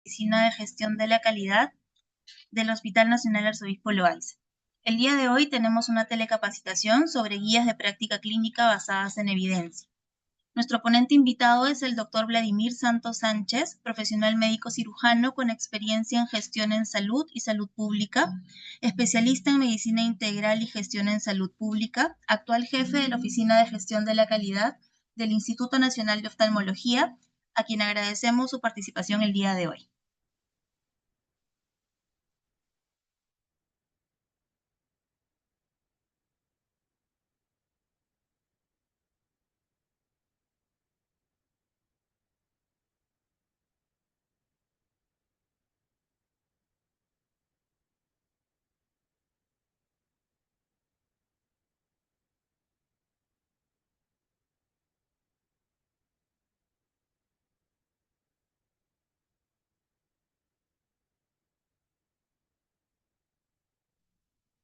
Oficina de Gestión de la Calidad del Hospital Nacional Arzobispo Loaiza. El día de hoy tenemos una telecapacitación sobre guías de práctica clínica basadas en evidencia. Nuestro ponente invitado es el doctor Vladimir Santos Sánchez, profesional médico cirujano con experiencia en gestión en salud y salud pública, especialista en medicina integral y gestión en salud pública, actual jefe de la Oficina de Gestión de la Calidad del Instituto Nacional de Oftalmología, a quien agradecemos su participación el día de hoy.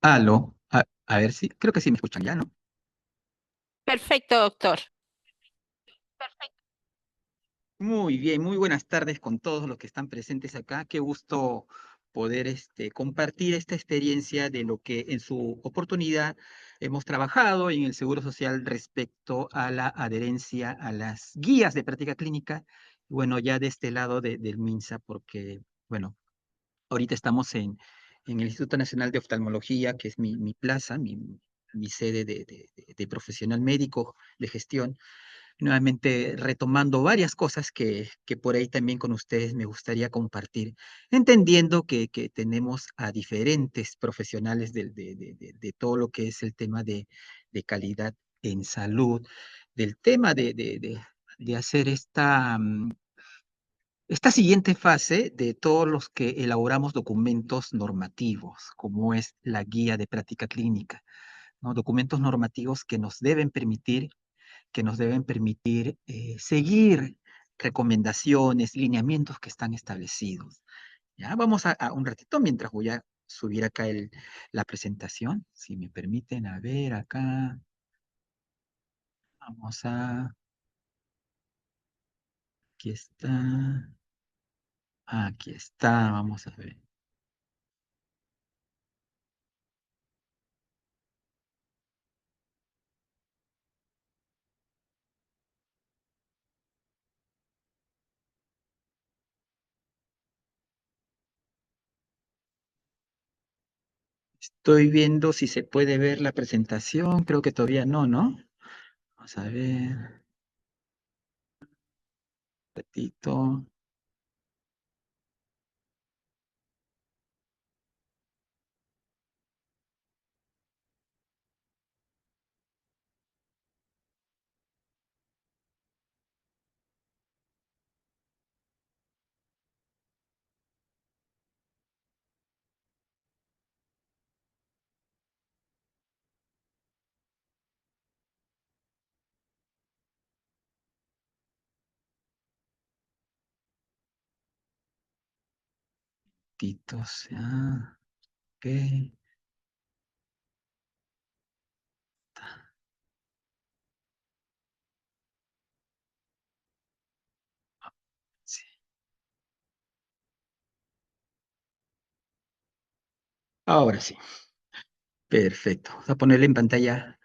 Aló, a ver si, creo que sí me escuchan ya, ¿no? Perfecto, doctor. Muy bien, muy buenas tardes con todos los que están presentes acá. Qué gusto poder compartir esta experiencia de lo que en su oportunidad hemos trabajado en el Seguro Social respecto a la adherencia a las guías de práctica clínica. Bueno, ya de este lado del MINSA, porque, bueno, ahorita estamos en el Instituto Nacional de Oftalmología, que es mi plaza, mi sede de profesional médico de gestión, nuevamente retomando varias cosas que por ahí también con ustedes me gustaría compartir, entendiendo que tenemos a diferentes profesionales de todo lo que es el tema de calidad en salud, del tema de hacer esta siguiente fase de todos los que elaboramos documentos normativos, como es la guía de práctica clínica, ¿no? Documentos normativos que nos deben permitir seguir recomendaciones, lineamientos que están establecidos. Ya vamos a un ratito mientras voy a subir acá la presentación, si me permiten, a ver acá. Vamos a, aquí está, aquí está, vamos a ver. Estoy viendo si se puede ver la presentación, creo que todavía no, ¿no? Vamos a ver, un ratito. Ratitos, ya, ok. Sí. Ahora sí, perfecto. Vamos a ponerle en pantalla.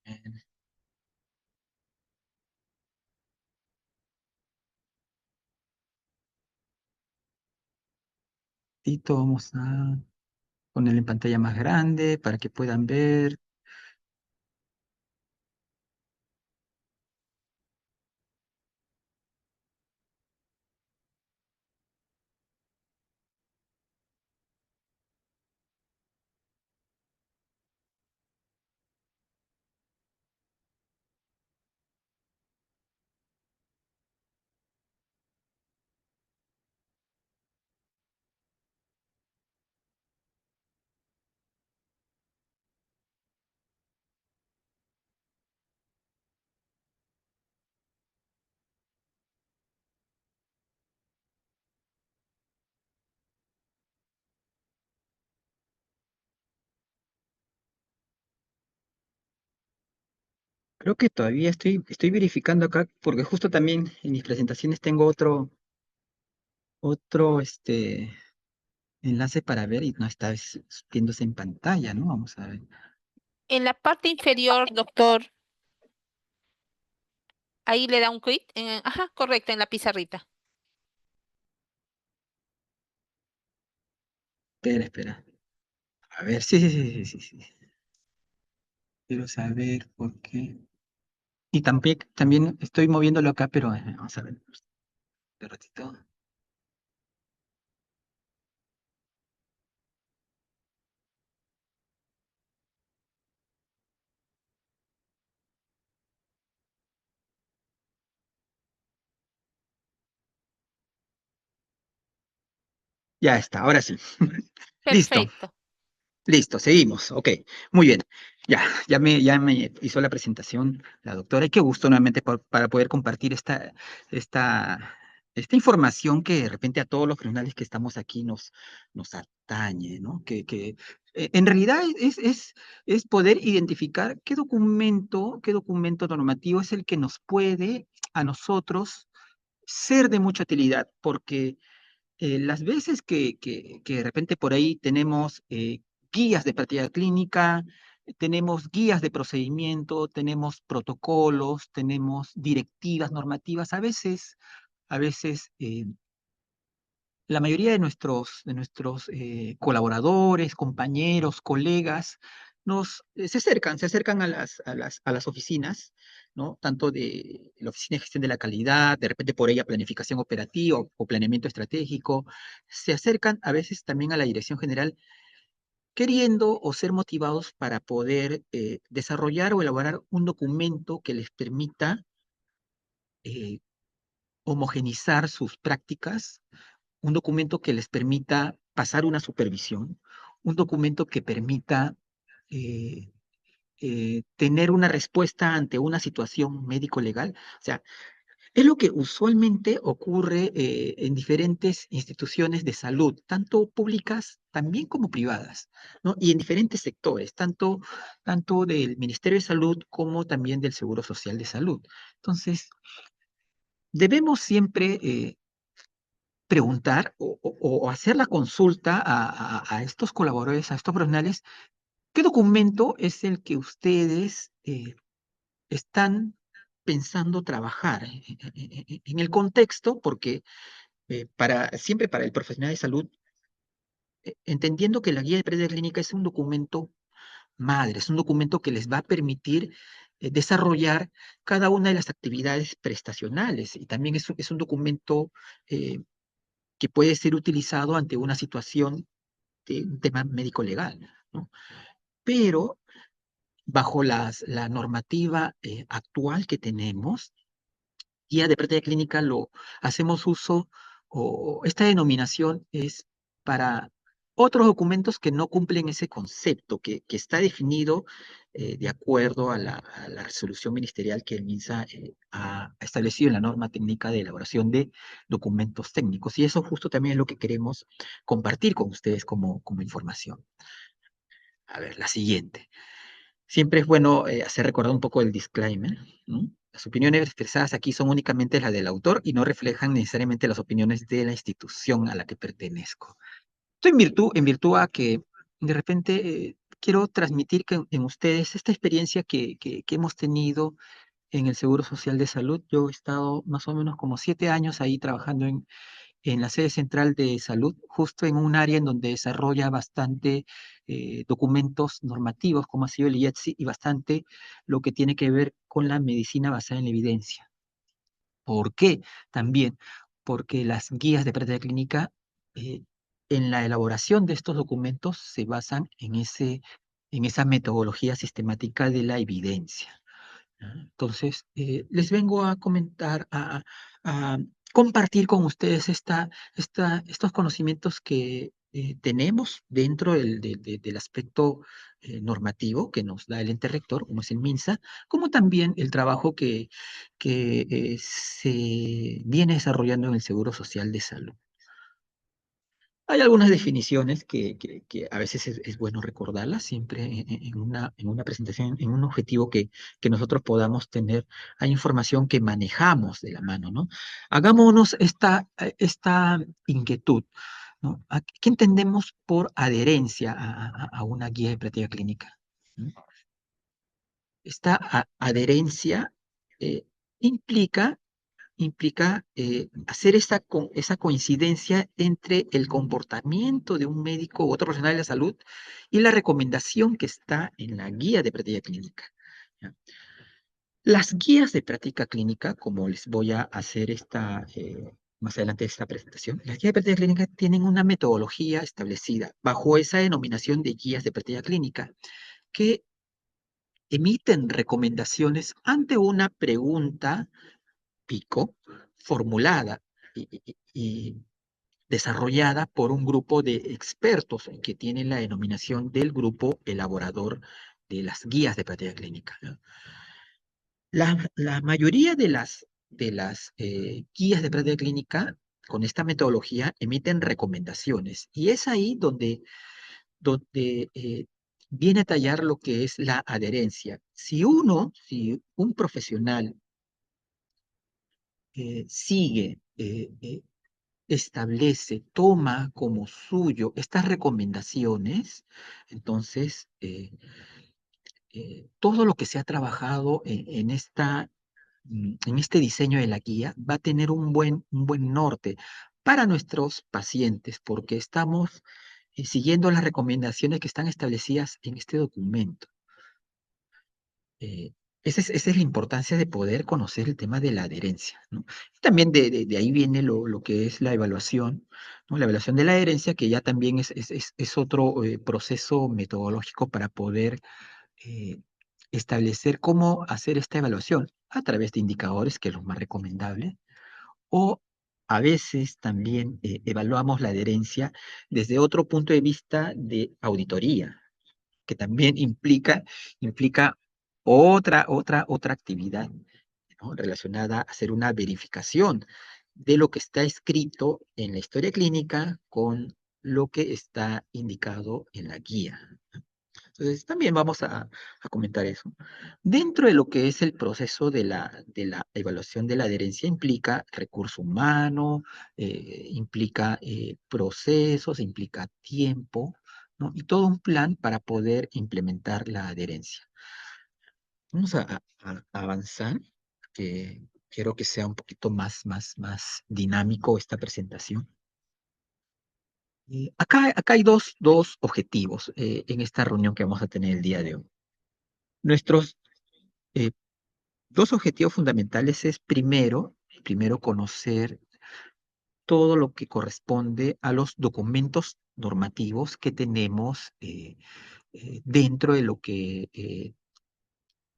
Un ratito, vamos a ponerle en pantalla más grande para que puedan ver. Creo que todavía estoy verificando acá, porque justo también en mis presentaciones tengo otro enlace para ver y no está viéndose en pantalla, ¿no? Vamos a ver. En la parte inferior, doctor, ahí le da un clic. Ajá, correcto, en la pizarrita. Espera. A ver, sí. Quiero saber por qué. Y también estoy moviéndolo acá, pero vamos a ver. Un ratito. Ya está, ahora sí. Listo. Perfecto. Listo, seguimos. Ok, muy bien. Ya me hizo la presentación la doctora. Y qué gusto nuevamente para poder compartir esta, esta información que de repente a todos los profesionales que estamos aquí nos atañe, ¿no? En realidad es poder identificar qué documento normativo es el que nos puede a nosotros ser de mucha utilidad, porque las veces que de repente por ahí tenemos guías de práctica clínica, tenemos guías de procedimiento, tenemos protocolos, tenemos directivas normativas, a veces la mayoría de nuestros colaboradores, compañeros, colegas, se acercan a las oficinas, ¿no? Tanto de la Oficina de Gestión de la Calidad, de repente por ella planificación operativa o planeamiento estratégico, se acercan a veces también a la Dirección General queriendo o ser motivados para poder desarrollar o elaborar un documento que les permita eh, homogenizar sus prácticas, un documento que les permita pasar una supervisión, un documento que permita eh, tener una respuesta ante una situación médico-legal. O sea, es lo que usualmente ocurre en diferentes instituciones de salud, tanto públicas también como privadas, ¿no? Y en diferentes sectores, tanto del Ministerio de Salud como también del Seguro Social de Salud. Entonces, debemos siempre preguntar o hacer la consulta a estos colaboradores, a estos profesionales, ¿qué documento es el que ustedes están pensando trabajar en el contexto? Porque siempre para el profesional de salud, entendiendo que la guía de práctica clínica es un documento madre, es un documento que les va a permitir desarrollar cada una de las actividades prestacionales y también es un documento eh, que puede ser utilizado ante una situación de un tema médico legal, ¿no? Pero bajo la normativa actual que tenemos, guía de práctica clínica lo hacemos uso, o esta denominación es para otros documentos que no cumplen ese concepto, que está definido de acuerdo a la resolución ministerial que el MINSA ha establecido en la norma técnica de elaboración de documentos técnicos. Y eso justo también es lo que queremos compartir con ustedes como información. A ver, la siguiente. Siempre es bueno hacer recordar un poco el disclaimer, ¿no? Las opiniones expresadas aquí son únicamente las del autor y no reflejan necesariamente las opiniones de la institución a la que pertenezco. Esto en virtud a que de repente quiero transmitir en ustedes esta experiencia que hemos tenido en el Seguro Social de Salud. Yo he estado más o menos como 7 años ahí trabajando en la sede central de salud, justo en un área en donde desarrolla bastante documentos normativos, como ha sido el IETSI, y bastante lo que tiene que ver con la medicina basada en la evidencia. ¿Por qué? También porque las guías de práctica clínica, eh, en la elaboración de estos documentos, se basan en esa metodología sistemática de la evidencia. ¿Ya? Entonces, les vengo a comentar, a compartir con ustedes estos conocimientos que tenemos dentro del aspecto normativo que nos da el ente rector, como es el MINSA, como también el trabajo que se viene desarrollando en el Seguro Social de Salud. Hay algunas definiciones que a veces es bueno recordarlas siempre en una presentación, en un objetivo que nosotros podamos tener. Hay información que manejamos de la mano, ¿no? Hagámonos esta inquietud, ¿no? ¿Qué entendemos por adherencia a una guía de práctica clínica? ¿No? Esta adherencia eh, implica hacer esa coincidencia entre el comportamiento de un médico u otro profesional de la salud y la recomendación que está en la guía de práctica clínica. ¿Ya? Las guías de práctica clínica, como les voy a hacer más adelante esta presentación, las guías de práctica clínica tienen una metodología establecida bajo esa denominación de guías de práctica clínica que emiten recomendaciones ante una pregunta pico formulada y desarrollada por un grupo de expertos que tienen la denominación del grupo elaborador de las guías de práctica clínica, ¿no? La mayoría de las guías de práctica clínica con esta metodología emiten recomendaciones y es ahí donde viene a tallar lo que es la adherencia. Si un profesional sigue establece, toma como suyo estas recomendaciones, entonces todo lo que se ha trabajado en este diseño de la guía va a tener un buen norte para nuestros pacientes, porque estamos siguiendo las recomendaciones que están establecidas en este documento. Eh, esa es la importancia de poder conocer el tema de la adherencia, ¿no? Y también de ahí viene lo que es la evaluación, ¿no? La evaluación de la adherencia, que ya también es otro proceso metodológico para poder eh, establecer cómo hacer esta evaluación a través de indicadores, que es lo más recomendable, o a veces también evaluamos la adherencia desde otro punto de vista de auditoría, que también implica otra actividad, ¿no? Relacionada a hacer una verificación de lo que está escrito en la historia clínica con lo que está indicado en la guía. Entonces, también vamos a comentar eso. Dentro de lo que es el proceso de la evaluación de la adherencia, implica recurso humano, implica procesos, implica tiempo, ¿no? Y todo un plan para poder implementar la adherencia. Vamos a avanzar, que quiero que sea un poquito más dinámico esta presentación. Acá hay dos objetivos en esta reunión que vamos a tener el día de hoy. Nuestros eh, dos objetivos fundamentales es primero conocer todo lo que corresponde a los documentos normativos que tenemos dentro de lo que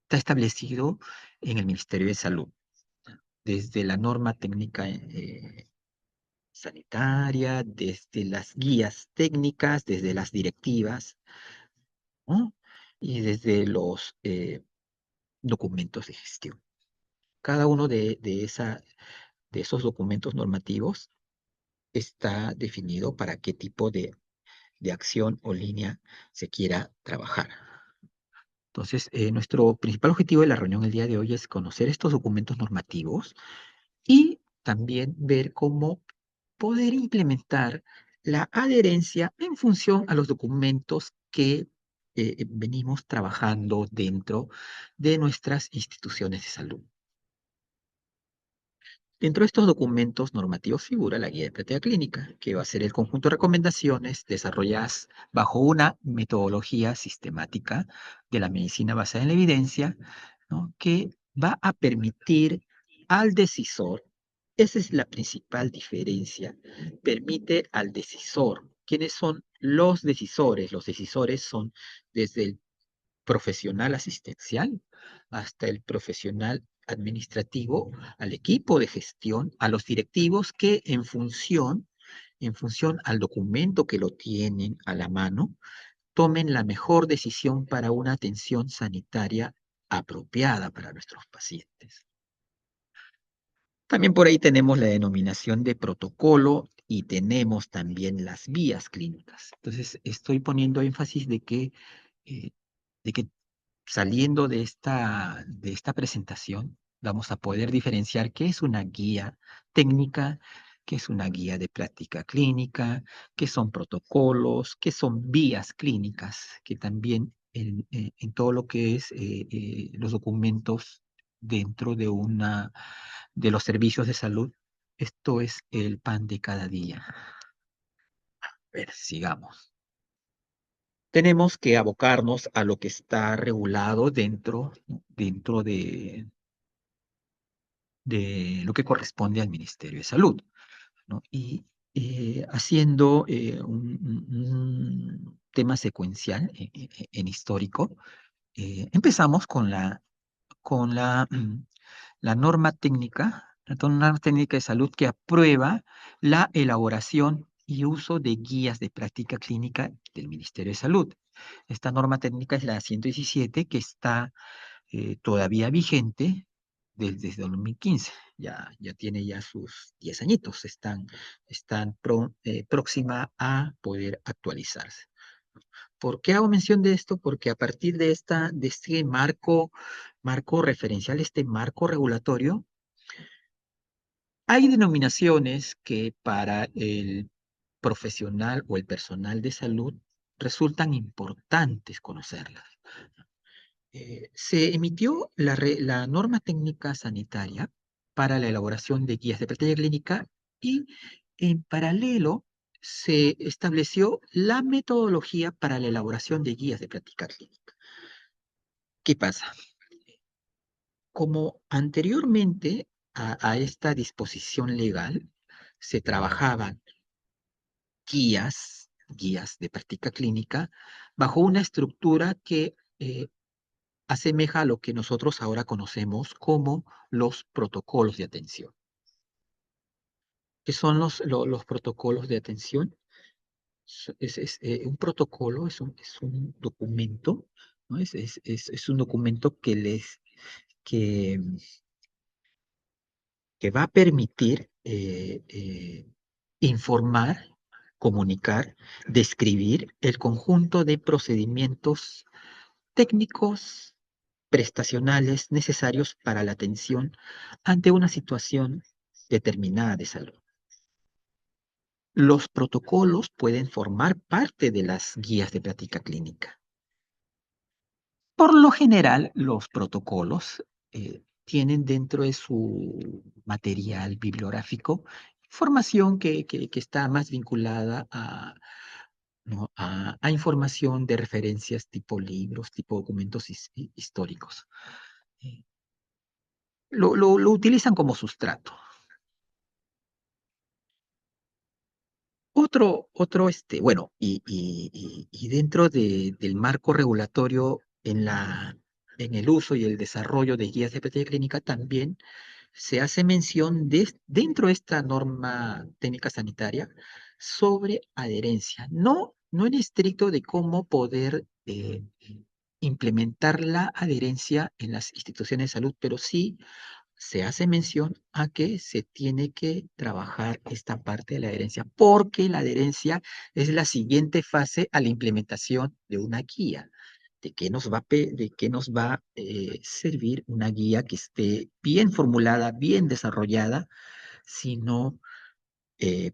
está establecido en el Ministerio de Salud, desde la norma técnica sanitaria, desde las guías técnicas, desde las directivas, ¿no? Y desde los documentos de gestión. Cada uno de esos documentos normativos está definido para qué tipo de acción o línea se quiera trabajar. Entonces, nuestro principal objetivo de la reunión el día de hoy es conocer estos documentos normativos y también ver cómo poder implementar la adherencia en función a los documentos que venimos trabajando dentro de nuestras instituciones de salud. Dentro de estos documentos normativos figura la guía de práctica clínica, que va a ser el conjunto de recomendaciones desarrolladas bajo una metodología sistemática de la medicina basada en la evidencia, ¿no? Que va a permitir al decisor, esa es la principal diferencia, permite al decisor. ¿Quiénes son los decisores? Los decisores son desde el profesional asistencial hasta el profesional administrativo, al equipo de gestión, a los directivos que en función al documento que lo tienen a la mano, tomen la mejor decisión para una atención sanitaria apropiada para nuestros pacientes. También por ahí tenemos la denominación de protocolo y tenemos también las vías clínicas. Entonces, estoy poniendo énfasis eh, de que saliendo de esta presentación, vamos a poder diferenciar qué es una guía técnica, qué es una guía de práctica clínica, qué son protocolos, qué son vías clínicas, que también en todo lo que es los documentos dentro de los servicios de salud, esto es el pan de cada día. A ver, sigamos. Tenemos que abocarnos a lo que está regulado dentro de lo que corresponde al Ministerio de Salud, ¿no? Y haciendo un tema secuencial en histórico, empezamos con la norma técnica, norma técnica de salud que aprueba la elaboración y uso de guías de práctica clínica del Ministerio de Salud. Esta norma técnica es la 117 que está todavía vigente desde 2015. Ya tiene ya sus 10 añitos, están próxima a poder actualizarse. ¿Por qué hago mención de esto? Porque a partir de este marco referencial, este marco regulatorio, hay denominaciones que para el profesional o el personal de salud resultan importantes conocerlas. Se emitió la norma técnica sanitaria para la elaboración de guías de práctica clínica y en paralelo se estableció la metodología para la elaboración de guías de práctica clínica. ¿Qué pasa? Como anteriormente a esta disposición legal se trabajaban guías de práctica clínica bajo una estructura que asemeja a lo que nosotros ahora conocemos como los protocolos de atención. ¿Qué son los protocolos de atención? Un protocolo es un documento, ¿no? Es un documento que, que va a permitir informar, comunicar, describir el conjunto de procedimientos técnicos prestacionales necesarios para la atención ante una situación determinada de salud. Los protocolos pueden formar parte de las guías de práctica clínica. Por lo general, los protocolos tienen dentro de su material bibliográfico información que está más vinculada ¿no? a información de referencias tipo libros, tipo documentos históricos. Lo utilizan como sustrato. Bueno, y dentro del marco regulatorio en el uso y el desarrollo de guías de práctica clínica también se hace mención dentro de esta norma técnica sanitaria sobre adherencia, no en estricto de cómo poder implementar la adherencia en las instituciones de salud, pero sí se hace mención a que se tiene que trabajar esta parte de la adherencia, porque la adherencia es la siguiente fase a la implementación de una guía. ¿De qué nos va a servir una guía que esté bien formulada, bien desarrollada, si no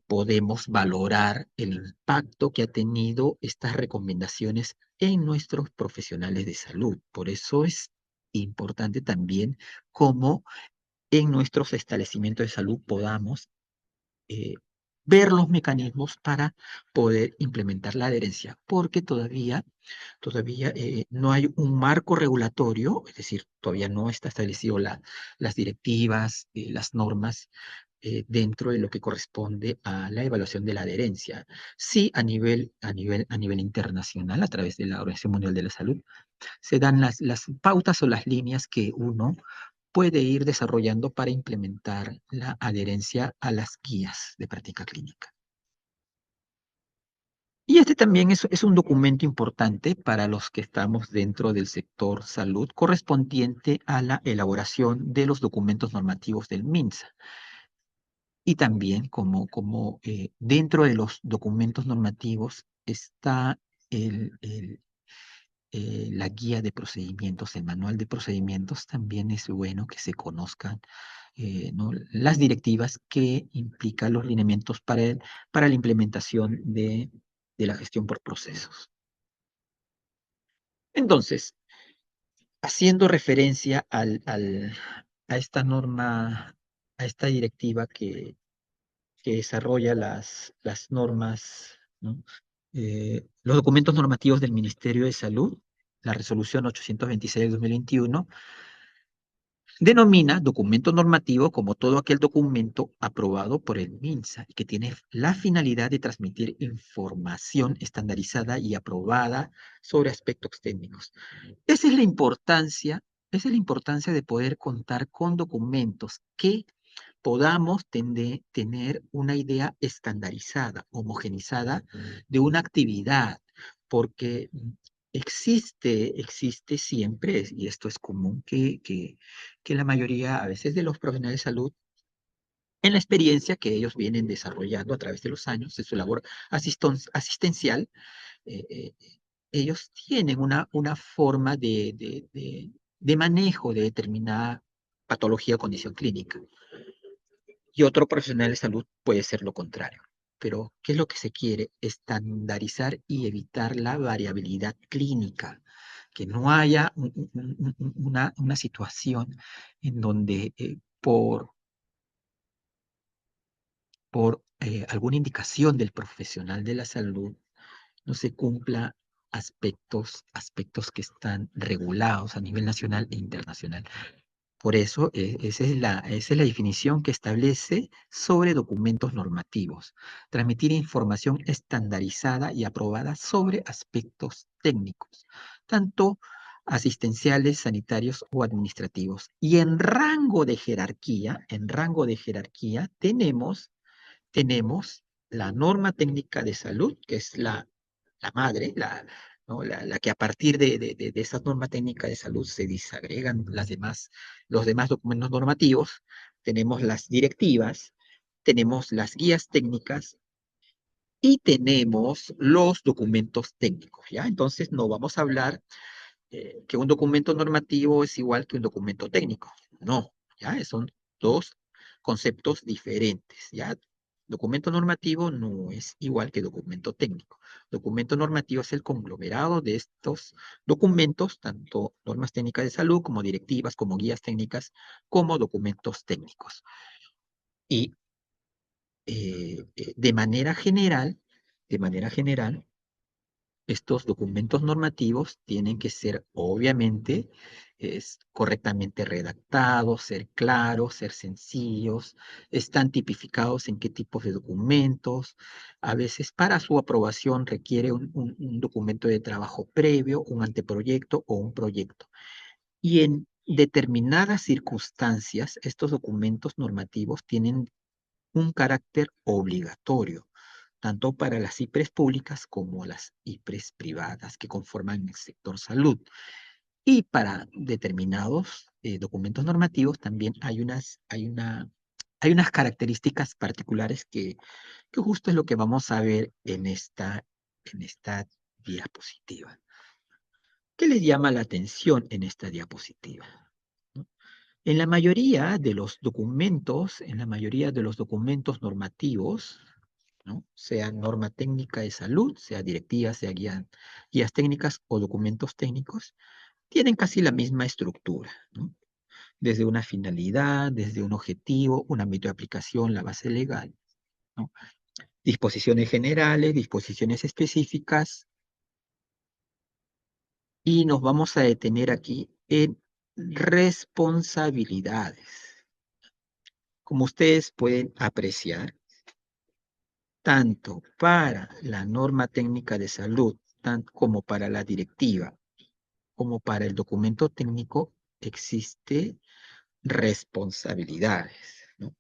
podemos valorar el impacto que ha tenido estas recomendaciones en nuestros profesionales de salud? Por eso es importante también cómo en nuestros establecimientos de salud podamos eh, ver los mecanismos para poder implementar la adherencia, porque todavía no hay un marco regulatorio, es decir, todavía no está establecido las directivas, las normas dentro de lo que corresponde a la evaluación de la adherencia. Sí, a nivel internacional, a través de la Organización Mundial de la Salud, se dan las pautas o las líneas que uno puede ir desarrollando para implementar la adherencia a las guías de práctica clínica. Y este también es un documento importante para los que estamos dentro del sector salud, correspondiente a la elaboración de los documentos normativos del MINSA. Y también dentro de los documentos normativos está la guía de procedimientos, el manual de procedimientos. También es bueno que se conozcan ¿no? las directivas que implican los lineamientos para la implementación de la gestión por procesos. Entonces, haciendo referencia a esta norma, a esta directiva que desarrolla las normas, ¿no? Los documentos normativos del Ministerio de Salud, la resolución 826 del 2021, denomina documento normativo como todo aquel documento aprobado por el MINSA y que tiene la finalidad de transmitir información estandarizada y aprobada sobre aspectos técnicos. Esa es la importancia, esa es la importancia de poder contar con documentos que podamos tener una idea estandarizada, homogenizada de una actividad, porque existe siempre, y esto es común, que la mayoría a veces de los profesionales de salud, en la experiencia que ellos vienen desarrollando a través de los años de su labor asistencial, eh, eh, ellos tienen una forma de manejo de determinada patología o condición clínica. Y otro profesional de salud puede ser lo contrario. Pero, ¿qué es lo que se quiere? Estandarizar y evitar la variabilidad clínica, que no haya una situación en donde por alguna indicación del profesional de la salud no se cumpla aspectos que están regulados a nivel nacional e internacional. Por eso, esa es la definición que establece sobre documentos normativos. Transmitir información estandarizada y aprobada sobre aspectos técnicos, tanto asistenciales, sanitarios o administrativos. Y en rango de jerarquía tenemos la norma técnica de salud, que es la madre, ¿no? La que a partir de esa norma técnica de salud se disagregan los demás documentos normativos. Tenemos las directivas, tenemos las guías técnicas y tenemos los documentos técnicos, ¿ya? Entonces no vamos a hablar que un documento normativo es igual que un documento técnico. No, ¿ya? Son dos conceptos diferentes, ¿ya? Documento normativo no es igual que documento técnico. Documento normativo es el conglomerado de estos documentos, tanto normas técnicas de salud como directivas, como guías técnicas, como documentos técnicos. Y de manera general, estos documentos normativos tienen que ser, obviamente, correctamente redactados, ser claros, ser sencillos, están tipificados en qué tipos de documentos. A veces para su aprobación requiere un documento de trabajo previo, un anteproyecto o un proyecto. Y en determinadas circunstancias, estos documentos normativos tienen un carácter obligatorio, tanto para las IPRES públicas como las IPRES privadas que conforman el sector salud. Y para determinados documentos normativos también hay unas características particulares que justo es lo que vamos a ver en esta diapositiva. ¿Qué les llama la atención en esta diapositiva? ¿No? En la mayoría de los documentos, normativos, ¿no? Sea norma técnica de salud, sea directiva, sea guías técnicas o documentos técnicos, tienen casi la misma estructura, ¿no? Desde una finalidad, desde un objetivo, un ámbito de aplicación, la base legal, ¿no? Disposiciones generales, disposiciones específicas, y nos vamos a detener aquí en responsabilidades. Como ustedes pueden apreciar, tanto para la norma técnica de salud, tanto como para la directiva, como para el documento técnico, existe responsabilidades, ¿no?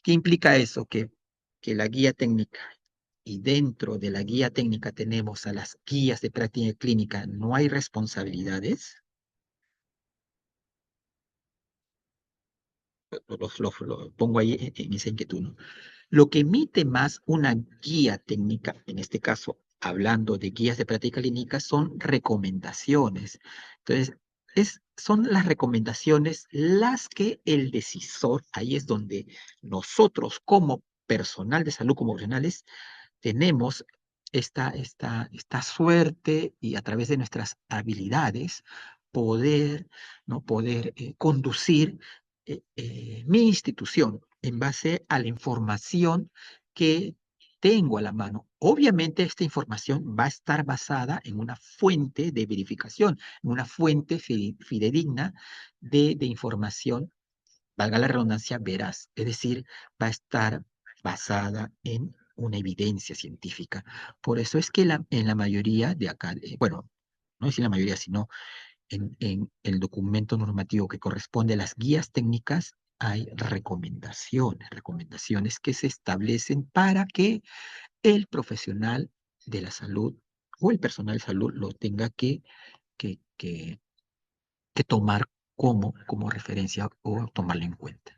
¿Qué implica eso? Que la guía técnica, y dentro de la guía técnica tenemos a las guías de práctica clínica, no hay responsabilidades. lo pongo ahí en esa inquietud, ¿no? Lo que emite más una guía técnica, en este caso, hablando de guías de práctica clínica, son recomendaciones. Entonces, son las recomendaciones las que el decisor, ahí es donde nosotros como personal de salud, como profesionales, tenemos esta suerte y a través de nuestras habilidades poder, ¿no? Poder conducir mi institución en base a la información que tengo a la mano. Obviamente esta información va a estar basada en una fuente de verificación, en una fuente fidedigna de información, valga la redundancia, veraz. Es decir, va a estar basada en una evidencia científica. Por eso es que en la mayoría de acá, bueno, no es en la mayoría, sino en el documento normativo que corresponde a las guías técnicas, hay recomendaciones que se establecen para que el profesional de la salud o el personal de salud lo tenga que, que, que tomar como referencia o tomarlo en cuenta.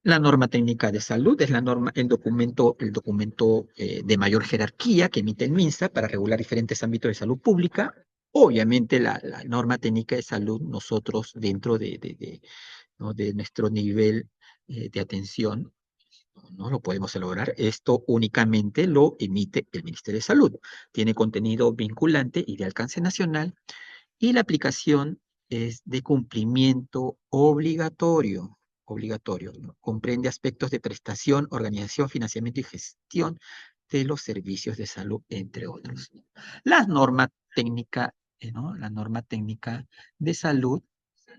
La norma técnica de salud es el documento de mayor jerarquía que emite el MINSA para regular diferentes ámbitos de salud pública. Obviamente la norma técnica de salud, nosotros dentro ¿no? de nuestro nivel de atención, no lo podemos elaborar. Esto únicamente lo emite el Ministerio de Salud. Tiene contenido vinculante y de alcance nacional y la aplicación es de cumplimiento obligatorio, ¿no? Comprende aspectos de prestación, organización, financiamiento y gestión de los servicios de salud, entre otros. La norma técnica, ¿no? La norma técnica de salud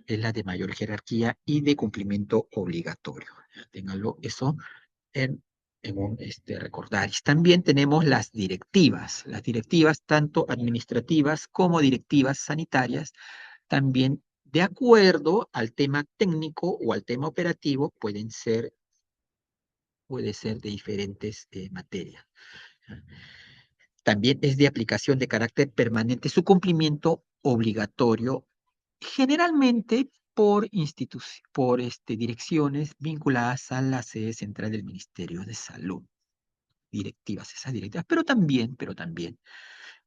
es la de mayor jerarquía y de cumplimiento obligatorio. Ténganlo eso en, recordaris. También tenemos las directivas tanto administrativas como directivas sanitarias, también de acuerdo al tema técnico o al tema operativo, puede ser de diferentes materias. También es de aplicación de carácter permanente su cumplimiento obligatorio, generalmente por direcciones vinculadas a la sede central del Ministerio de Salud. Esas directivas, pero también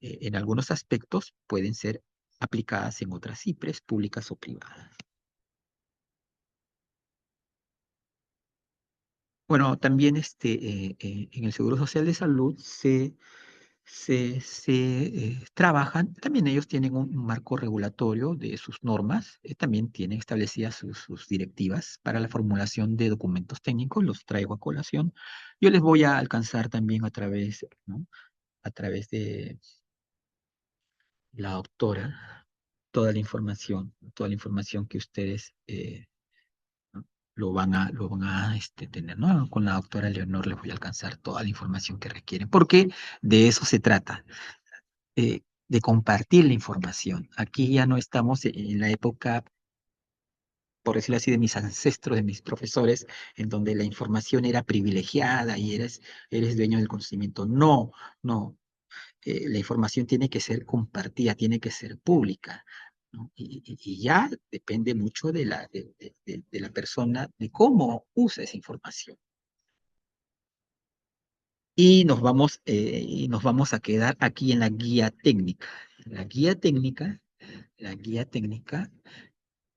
en algunos aspectos pueden ser aplicadas en otras CIPRES públicas o privadas. Bueno, también en el Seguro Social de Salud se trabajan, también ellos tienen un marco regulatorio de sus normas, también tienen establecidas sus directivas para la formulación de documentos técnicos, los traigo a colación. Yo les voy a alcanzar también a través, ¿no? A través de la doctora toda la información que ustedes ¿no? lo van a tener, ¿no? Con la doctora Leonor les voy a alcanzar toda la información que requieren, porque de eso se trata, de compartir la información. Aquí ya no estamos en la época, por decirlo así, de mis ancestros, de mis profesores, en donde la información era privilegiada y eres dueño del conocimiento. No, no, la información tiene que ser compartida, tiene que ser pública, ¿no? Y ya depende mucho de la persona, de cómo usa esa información. Y nos vamos a quedar aquí en la guía técnica. La guía técnica,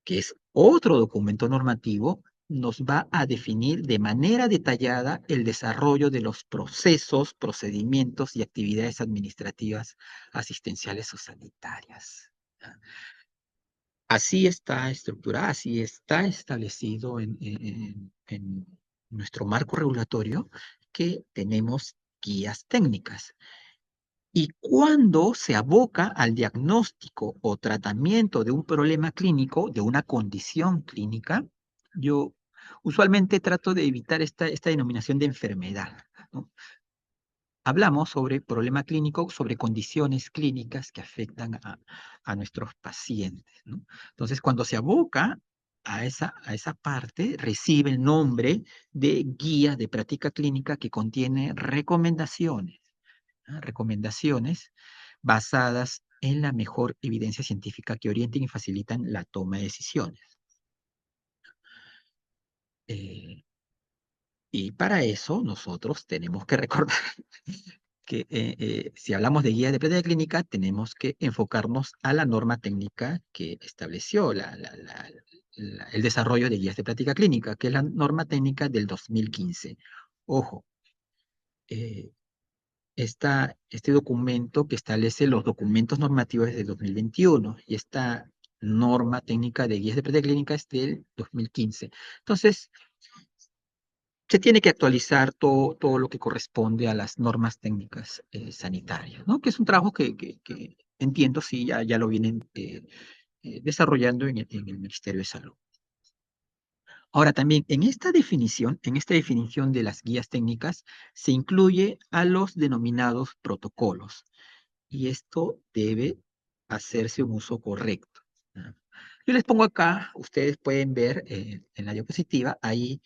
que es otro documento normativo, nos va a definir de manera detallada el desarrollo de los procesos, procedimientos y actividades administrativas, asistenciales o sanitarias. Así está estructurada, así está establecido en nuestro marco regulatorio que tenemos guías técnicas. Y cuando se aboca al diagnóstico o tratamiento de un problema clínico, de una condición clínica, yo usualmente trato de evitar esta denominación de enfermedad, ¿no? Hablamos sobre problema clínico, sobre condiciones clínicas que afectan a nuestros pacientes, ¿no? Entonces, cuando se aboca a esa parte, recibe el nombre de guía de práctica clínica que contiene recomendaciones, ¿ah? Recomendaciones basadas en la mejor evidencia científica que orienten y facilitan la toma de decisiones. Y para eso nosotros tenemos que recordar que si hablamos de guía de práctica clínica, tenemos que enfocarnos a la norma técnica que estableció el desarrollo de guías de práctica clínica, que es la norma técnica del 2015. Ojo, este documento que establece los documentos normativos desde 2021 y esta norma técnica de guías de práctica clínica es del 2015. Entonces, se tiene que actualizar todo lo que corresponde a las normas técnicas sanitarias, ¿no? Que es un trabajo que entiendo, sí, ya lo vienen desarrollando en el Ministerio de Salud. Ahora también, en esta definición de las guías técnicas, se incluye a los denominados protocolos, y esto debe hacerse un uso correcto, ¿no? Yo les pongo acá, ustedes pueden ver en la diapositiva, ahí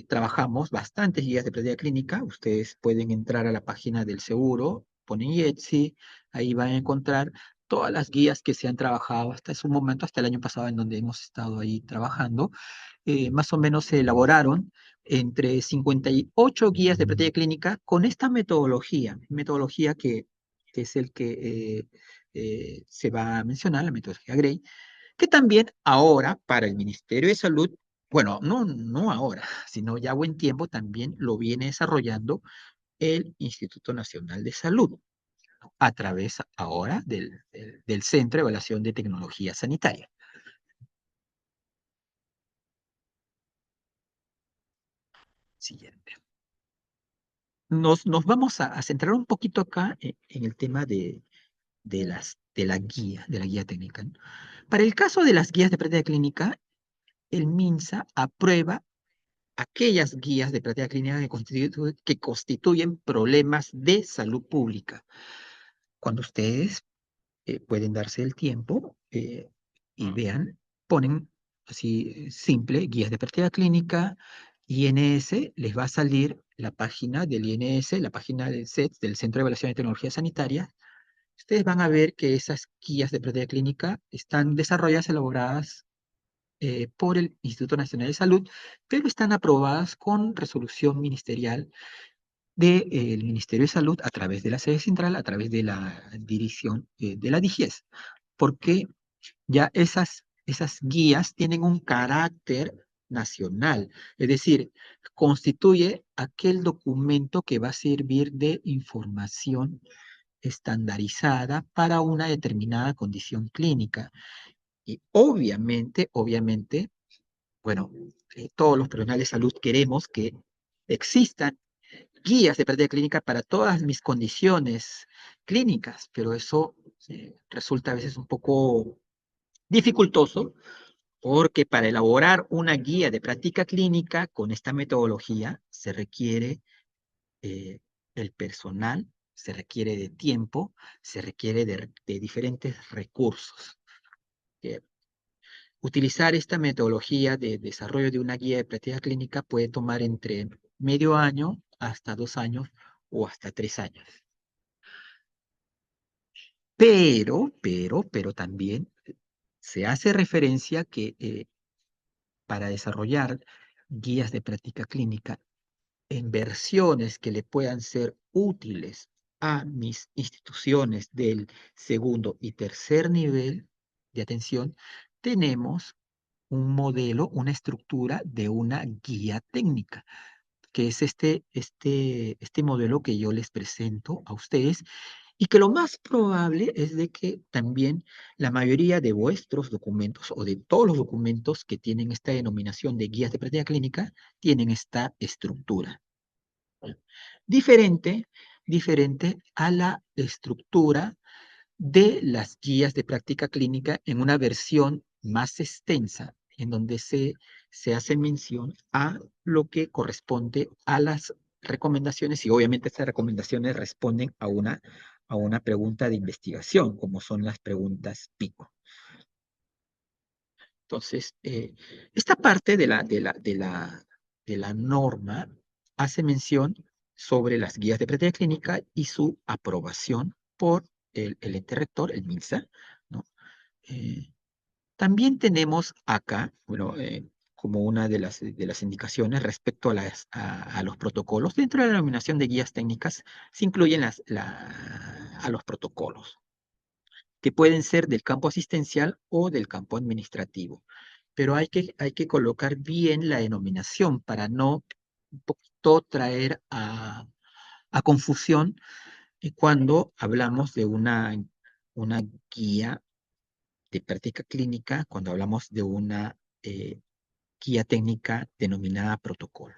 trabajamos bastantes guías de práctica clínica. Ustedes pueden entrar a la página del seguro, ponen IETSI, ahí van a encontrar todas las guías que se han trabajado hasta ese momento, hasta el año pasado en donde hemos estado ahí trabajando. Más o menos se elaboraron entre 58 guías de práctica clínica con esta metodología que es el que se va a mencionar, la metodología Gray, que también ahora para el Ministerio de Salud, bueno, no ahora, sino ya buen tiempo también lo viene desarrollando el Instituto Nacional de Salud, a través ahora del Centro de Evaluación de Tecnología Sanitaria. Siguiente. Nos vamos a centrar un poquito acá en el tema de la guía técnica, ¿no? Para el caso de las guías de práctica clínica, el MINSA aprueba aquellas guías de práctica clínica que constituyen problemas de salud pública. Cuando ustedes pueden darse el tiempo y vean, ponen así simple, guías de práctica clínica, INS, les va a salir la página del INS, la página del CET, del Centro de Evaluación de Tecnología Sanitaria. Ustedes van a ver que esas guías de práctica clínica están desarrolladas, elaboradas por el Instituto Nacional de Salud, pero están aprobadas con resolución ministerial del Ministerio de Salud a través de la sede central, a través de la dirección de la DIGES, porque ya esas guías tienen un carácter nacional, es decir, constituye aquel documento que va a servir de información estandarizada para una determinada condición clínica. Y obviamente, bueno, todos los profesionales de salud queremos que existan guías de práctica clínica para todas mis condiciones clínicas, pero eso resulta a veces un poco dificultoso porque para elaborar una guía de práctica clínica con esta metodología se requiere eh, el personal, se requiere de tiempo, se requiere de diferentes recursos. Utilizar esta metodología de desarrollo de una guía de práctica clínica puede tomar entre medio año hasta 2 años o hasta 3 años. Pero también se hace referencia que para desarrollar guías de práctica clínica en versiones que le puedan ser útiles a mis instituciones del segundo y tercer nivel de atención, tenemos un modelo, una estructura de una guía técnica, que es este modelo que yo les presento a ustedes y que lo más probable es de que también la mayoría de vuestros documentos o de todos los documentos que tienen esta denominación de guías de práctica clínica tienen esta estructura. Diferente, diferente a la estructura de las guías de práctica clínica en una versión más extensa, en donde se hace mención a lo que corresponde a las recomendaciones y obviamente estas recomendaciones responden a una pregunta de investigación, como son las preguntas PICO. Entonces, esta parte de la norma hace mención sobre las guías de práctica clínica y su aprobación por el ente rector, el MINSA, ¿no? También tenemos acá, bueno, como una de las indicaciones respecto a los protocolos. Dentro de la denominación de guías técnicas se incluyen a los protocolos, que pueden ser del campo asistencial o del campo administrativo. Pero hay que colocar bien la denominación para no un poquito traer a confusión cuando hablamos de una guía de práctica clínica, cuando hablamos de una guía técnica denominada protocolo.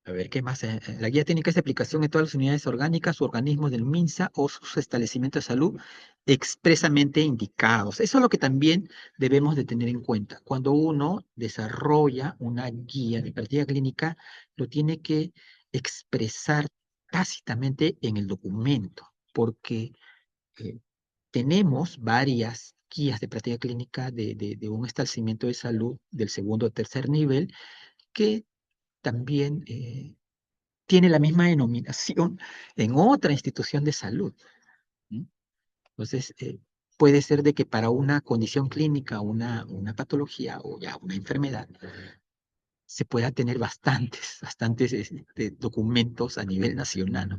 A ver, ¿qué más? La guía técnica es de aplicación en todas las unidades orgánicas o organismos del MINSA o sus establecimientos de salud expresamente indicados. Eso es lo que también debemos de tener en cuenta. Cuando uno desarrolla una guía de práctica clínica, lo tiene que expresar tácitamente en el documento, porque eh, tenemos varias guías de práctica clínica de un establecimiento de salud del segundo o tercer nivel que también tiene la misma denominación en otra institución de salud. ¿Mm? Entonces, puede ser de que para una condición clínica, una patología o ya una enfermedad, se pueda tener bastantes documentos a nivel nacional, ¿no?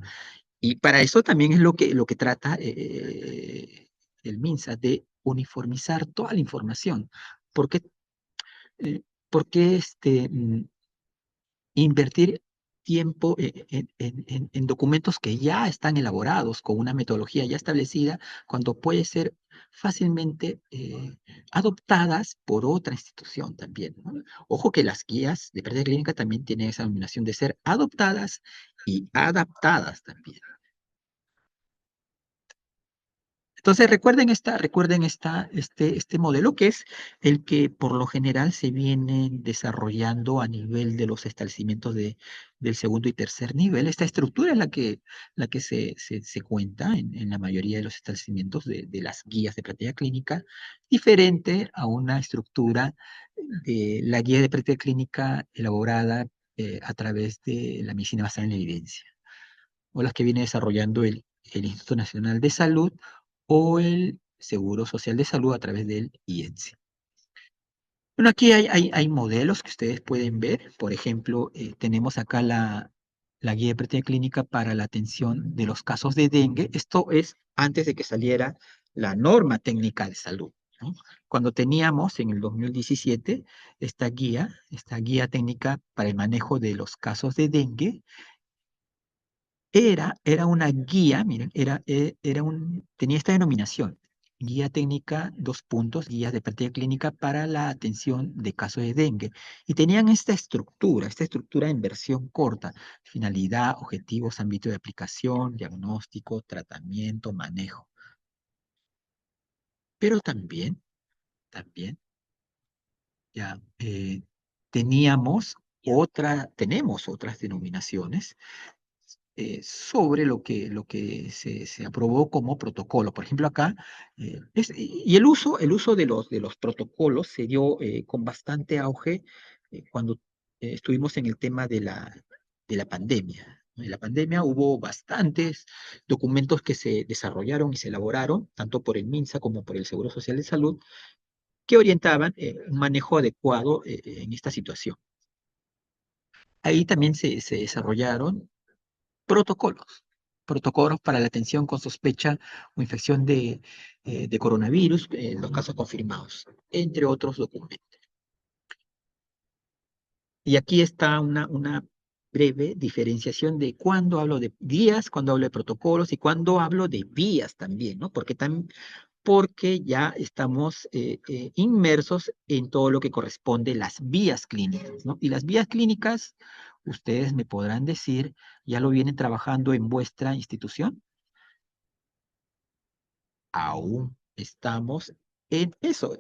Y para eso también es lo que trata el MINSA, de uniformizar toda la información. Porque, porque invertir tiempo en documentos que ya están elaborados con una metodología ya establecida, cuando puede ser fácilmente adoptadas por otra institución también, ¿no? Ojo que las guías de práctica clínica también tienen esa denominación de ser adoptadas y adaptadas también. Entonces recuerden este modelo que es el que por lo general se viene desarrollando a nivel de los establecimientos del segundo y tercer nivel. Esta estructura es la que se cuenta en la mayoría de los establecimientos de las guías de práctica clínica, diferente a una estructura de la guía de práctica clínica elaborada a través de la medicina basada en la evidencia, o las que viene desarrollando el Instituto Nacional de Salud o el Seguro Social de Salud a través del IENSE. Bueno, aquí hay modelos que ustedes pueden ver. Por ejemplo, tenemos acá la guía de práctica clínica para la atención de los casos de dengue. Esto es antes de que saliera la norma técnica de salud, ¿no? Cuando teníamos en el 2017 esta guía técnica para el manejo de los casos de dengue, era una guía, miren, tenía esta denominación: guía técnica, dos puntos, guías de práctica clínica para la atención de casos de dengue. Y tenían esta estructura en versión corta: finalidad, objetivos, ámbito de aplicación, diagnóstico, tratamiento, manejo. Pero también, ya, tenemos otras denominaciones sobre lo que se aprobó como protocolo. Por ejemplo, acá, y el uso de los protocolos se dio con bastante auge cuando estuvimos en el tema de la pandemia, ¿no? En la pandemia hubo bastantes documentos que se desarrollaron y se elaboraron, tanto por el MINSA como por el Seguro Social de Salud, que orientaban un manejo adecuado en esta situación. Ahí también se desarrollaron protocolos para la atención con sospecha o infección de coronavirus en los casos confirmados, entre otros documentos. Y aquí está una breve diferenciación de cuándo hablo de guías, cuándo hablo de protocolos y cuándo hablo de vías también, ¿no? Porque ya estamos inmersos en todo lo que corresponde a las vías clínicas, ¿no? Y las vías clínicas, ustedes me podrán decir, ¿ya lo vienen trabajando en vuestra institución? Aún estamos en eso,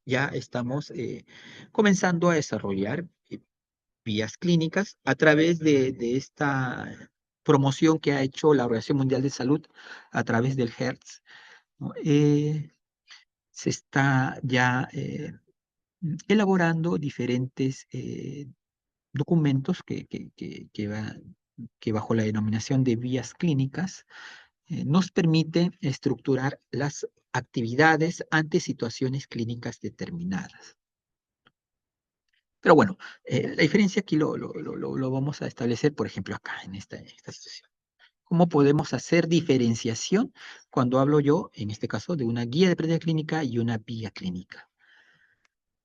ya estamos comenzando a desarrollar vías clínicas a través de esta promoción que ha hecho la Organización Mundial de Salud a través del HERTS, ¿no? Se está ya elaborando diferentes documentos que bajo la denominación de vías clínicas nos permite estructurar las actividades ante situaciones clínicas determinadas. Pero bueno, la diferencia aquí lo vamos a establecer, por ejemplo, acá, en esta situación. ¿Cómo podemos hacer diferenciación cuando hablo yo, en este caso, de una guía de práctica clínica y una vía clínica?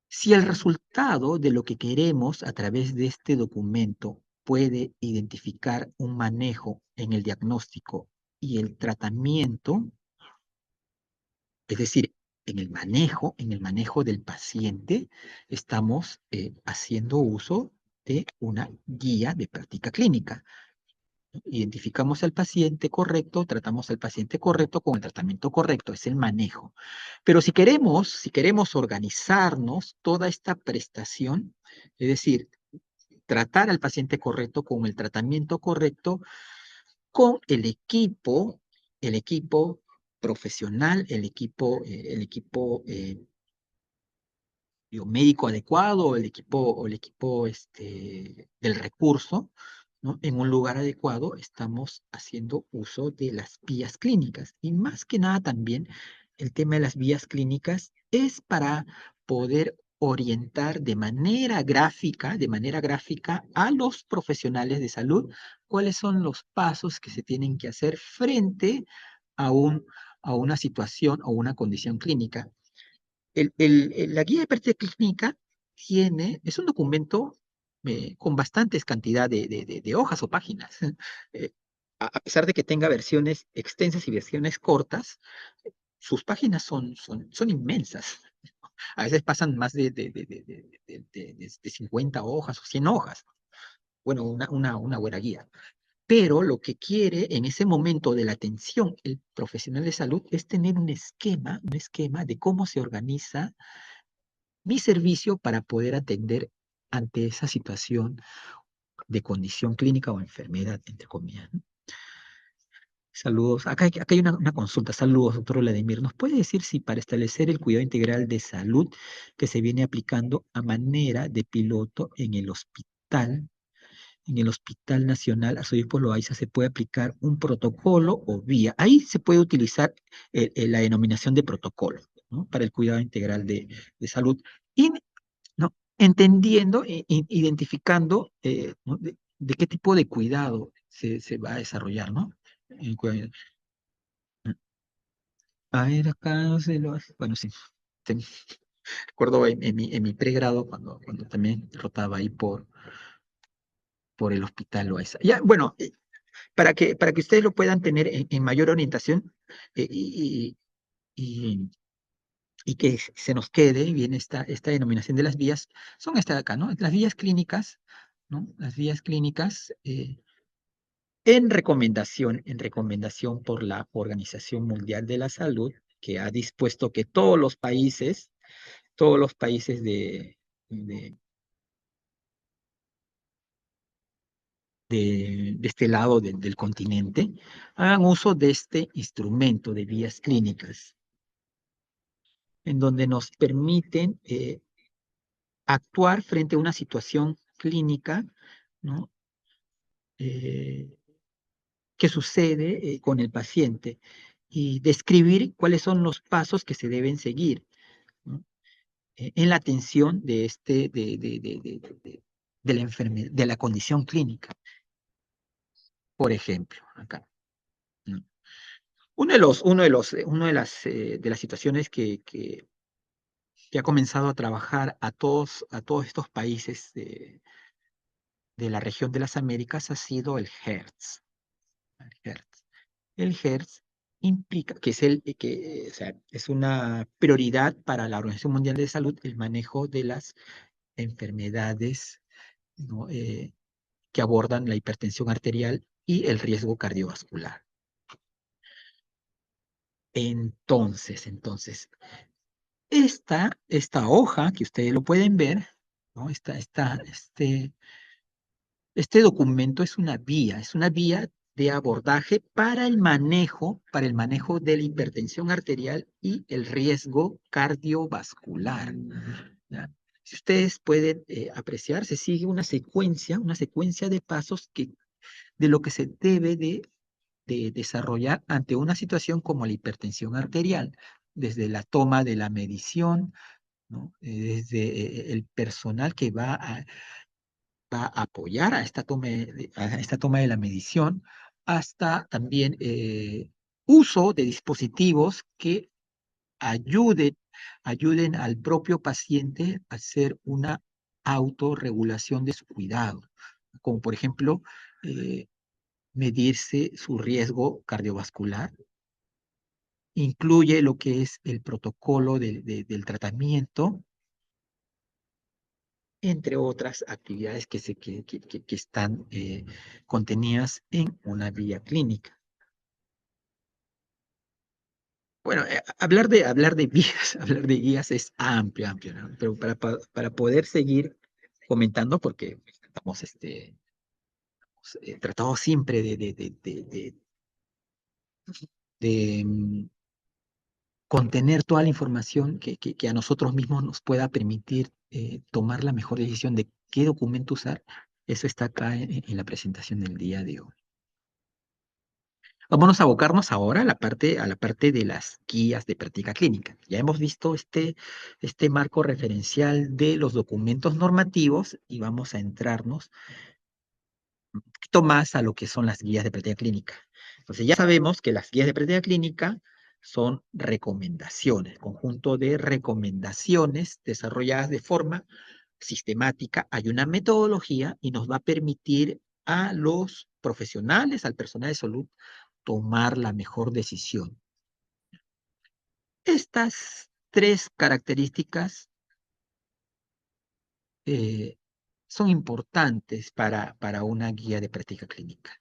Si el resultado de lo que queremos a través de este documento puede identificar un manejo en el diagnóstico y el tratamiento, es decir, en el manejo del paciente, estamos haciendo uso de una guía de práctica clínica. Identificamos al paciente correcto, tratamos al paciente correcto con el tratamiento correcto, es el manejo. Pero si queremos organizarnos toda esta prestación, es decir, tratar al paciente correcto con el tratamiento correcto, con el equipo profesional, el equipo médico adecuado, o el equipo del recurso, ¿no? En un lugar adecuado estamos haciendo uso de las vías clínicas. Y más que nada también el tema de las vías clínicas es para poder orientar de manera gráfica a los profesionales de salud cuáles son los pasos que se tienen que hacer frente a a una situación o una condición clínica. La guía de práctica clínica es un documento con bastantes cantidad de hojas o páginas. Eh, a pesar de que tenga versiones extensas y versiones cortas, sus páginas son inmensas. A veces pasan más de 50 hojas o 100 hojas. Bueno, una buena guía. Pero lo que quiere en ese momento de la atención el profesional de salud es tener un esquema de cómo se organiza mi servicio para poder atender ante esa situación de condición clínica o enfermedad, entre comillas, ¿no? Saludos. Acá hay una consulta. Saludos, doctor Vladimir. ¿Nos puede decir si para establecer el cuidado integral de salud que se viene aplicando a manera de piloto en el Hospital Nacional Arzobispo Loaiza, se puede aplicar un protocolo o vía? Ahí se puede utilizar la denominación de protocolo, ¿no? Para el cuidado integral de salud. Y ¿no? Entendiendo, identificando ¿no? de qué tipo de cuidado se va a desarrollar, ¿no? A ver, acá se lo hace. Bueno, sí. Recuerdo en mi pregrado cuando también rotaba ahí por el hospital Loaiza. Ya, bueno, para que ustedes lo puedan tener en mayor orientación eh, y, y, y que se nos quede bien esta denominación de las vías, son estas de acá, ¿no? Las vías clínicas, ¿no? Las vías clínicas en recomendación por la Organización Mundial de la Salud, que ha dispuesto que todos los países de, de este lado del continente, hagan uso de este instrumento de vías clínicas, en donde nos permiten actuar frente a una situación clínica, ¿no? Eh, que sucede con el paciente y describir cuáles son los pasos que se deben seguir, ¿no? En la atención de la enfermedad, de la condición clínica, por ejemplo, acá, ¿no? De las situaciones que ha comenzado a trabajar a todos estos países de la región de las Américas ha sido el HERTZ. El HERTZ. El HERTZ implica que o sea, es una prioridad para la Organización Mundial de Salud el manejo de las enfermedades, ¿no? Que abordan la hipertensión arterial y el riesgo cardiovascular. Entonces, esta hoja que ustedes lo pueden ver, ¿no? Este documento es una vía de abordaje para el manejo de la hipertensión arterial y el riesgo cardiovascular, ¿ya? Si ustedes pueden apreciar, se sigue una secuencia de pasos de lo que se debe de desarrollar ante una situación como la hipertensión arterial. desde la toma de la medición, ¿no? Desde el personal que va a apoyar a esta toma de la medición, hasta también uso de dispositivos que ayuden, ayuden al propio paciente a hacer una autorregulación de su cuidado, como por ejemplo medirse su riesgo cardiovascular. Incluye lo que es el protocolo del tratamiento, entre otras actividades que están contenidas en una guía clínica. Bueno, hablar de guías, hablar de guías es amplio, amplio, ¿no? Pero para poder seguir comentando, porque estamos tratando siempre de contener toda la información que a nosotros mismos nos pueda permitir tomar la mejor decisión de qué documento usar. Eso está acá en la presentación del día de hoy. Vámonos a abocarnos ahora a la parte de las guías de práctica clínica. Ya hemos visto este marco referencial de los documentos normativos y vamos a entrarnos un poquito más a lo que son las guías de práctica clínica. Entonces ya sabemos que las guías de práctica clínica son recomendaciones, conjunto de recomendaciones desarrolladas de forma sistemática. Hay una metodología y nos va a permitir a los profesionales, al personal de salud, tomar la mejor decisión. Estas tres características son importantes para una guía de práctica clínica,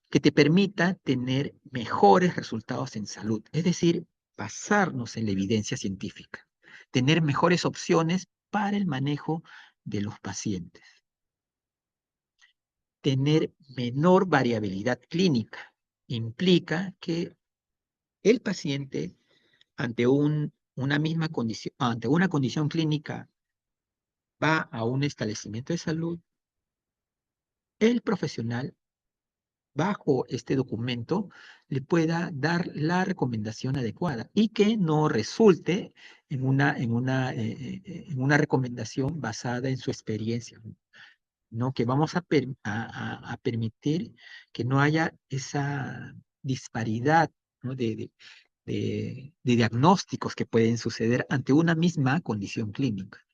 que te permita tener mejores resultados en salud, es decir, basarnos en la evidencia científica, tener mejores opciones para el manejo de los pacientes, tener menor variabilidad clínica. Implica que el paciente ante una misma condición, ante una condición clínica, va a un establecimiento de salud, el profesional, bajo este documento, le pueda dar la recomendación adecuada y que no resulte en una recomendación basada en su experiencia, ¿no? Que vamos a permitir que no haya esa disparidad, ¿no? de diagnósticos que pueden suceder ante una misma condición clínica.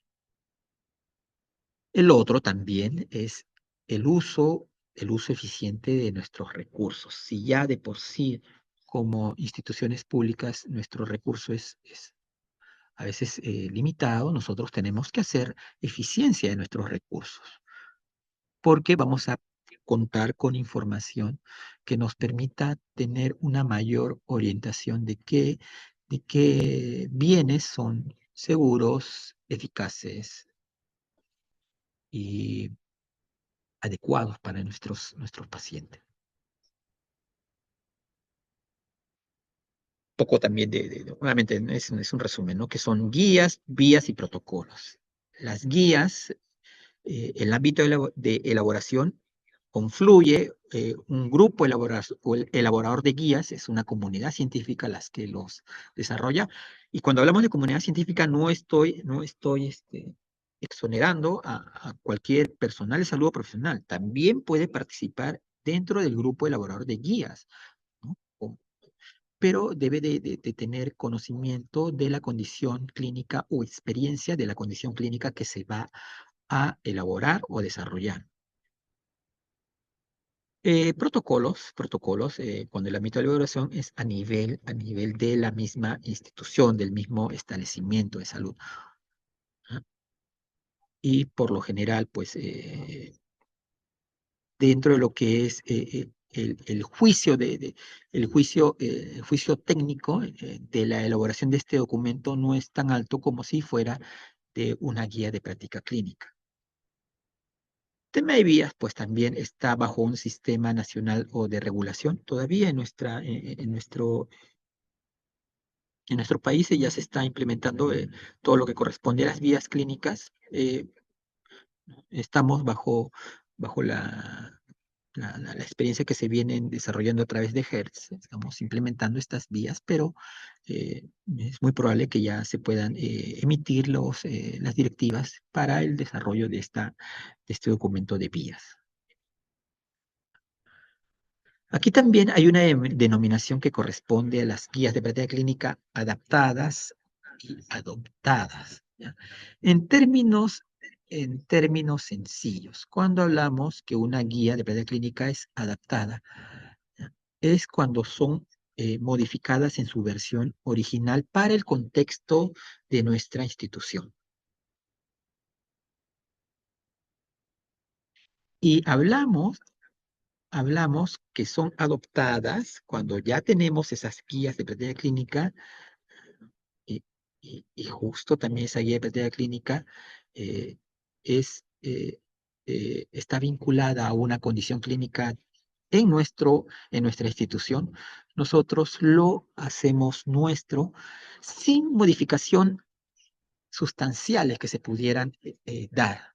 El otro también es el uso eficiente de nuestros recursos. Si ya de por sí, como instituciones públicas, nuestro recurso es a veces limitado, nosotros tenemos que hacer eficiencia de nuestros recursos, porque vamos a contar con información que nos permita tener una mayor orientación de qué bienes son seguros, eficaces y adecuados para nuestros pacientes. Poco también nuevamente, es un resumen, ¿no? Que son guías, vías y protocolos. Las guías, el ámbito de elaboración, confluye un grupo elaborador de guías, es una comunidad científica las que los desarrolla. Y cuando hablamos de comunidad científica, no estoy exonerando a cualquier personal de salud o profesional. También puede participar dentro del grupo elaborador de guías, ¿no? Pero debe de tener conocimiento de la condición clínica o experiencia de la condición clínica que se va a elaborar o desarrollar. Protocolos, cuando el ámbito de elaboración es a nivel de la misma institución, del mismo establecimiento de salud. ¿Ah? Y por lo general, pues, dentro de lo que es el juicio el juicio técnico de la elaboración de este documento no es tan alto como si fuera de una guía de práctica clínica. Tema de vías, pues también está bajo un sistema nacional o de regulación. Todavía en nuestro país ya se está implementando todo lo que corresponde a las vías clínicas. Estamos bajo la la experiencia que se viene desarrollando a través de Hertz. Estamos implementando estas vías, pero es muy probable que ya se puedan emitir las directivas para el desarrollo de este documento de vías. Aquí también hay una denominación que corresponde a las guías de práctica clínica adaptadas y adoptadas, ¿ya? En términos, en términos sencillos, cuando hablamos que una guía de práctica clínica es adaptada, ¿ya? Es cuando son modificadas en su versión original para el contexto de nuestra institución. Y hablamos que son adoptadas cuando ya tenemos esas guías de práctica clínica. Y, y justo también esa guía de práctica clínica eh, está vinculada a una condición clínica en nuestra institución. Nosotros lo hacemos nuestro sin modificación sustanciales que se pudieran dar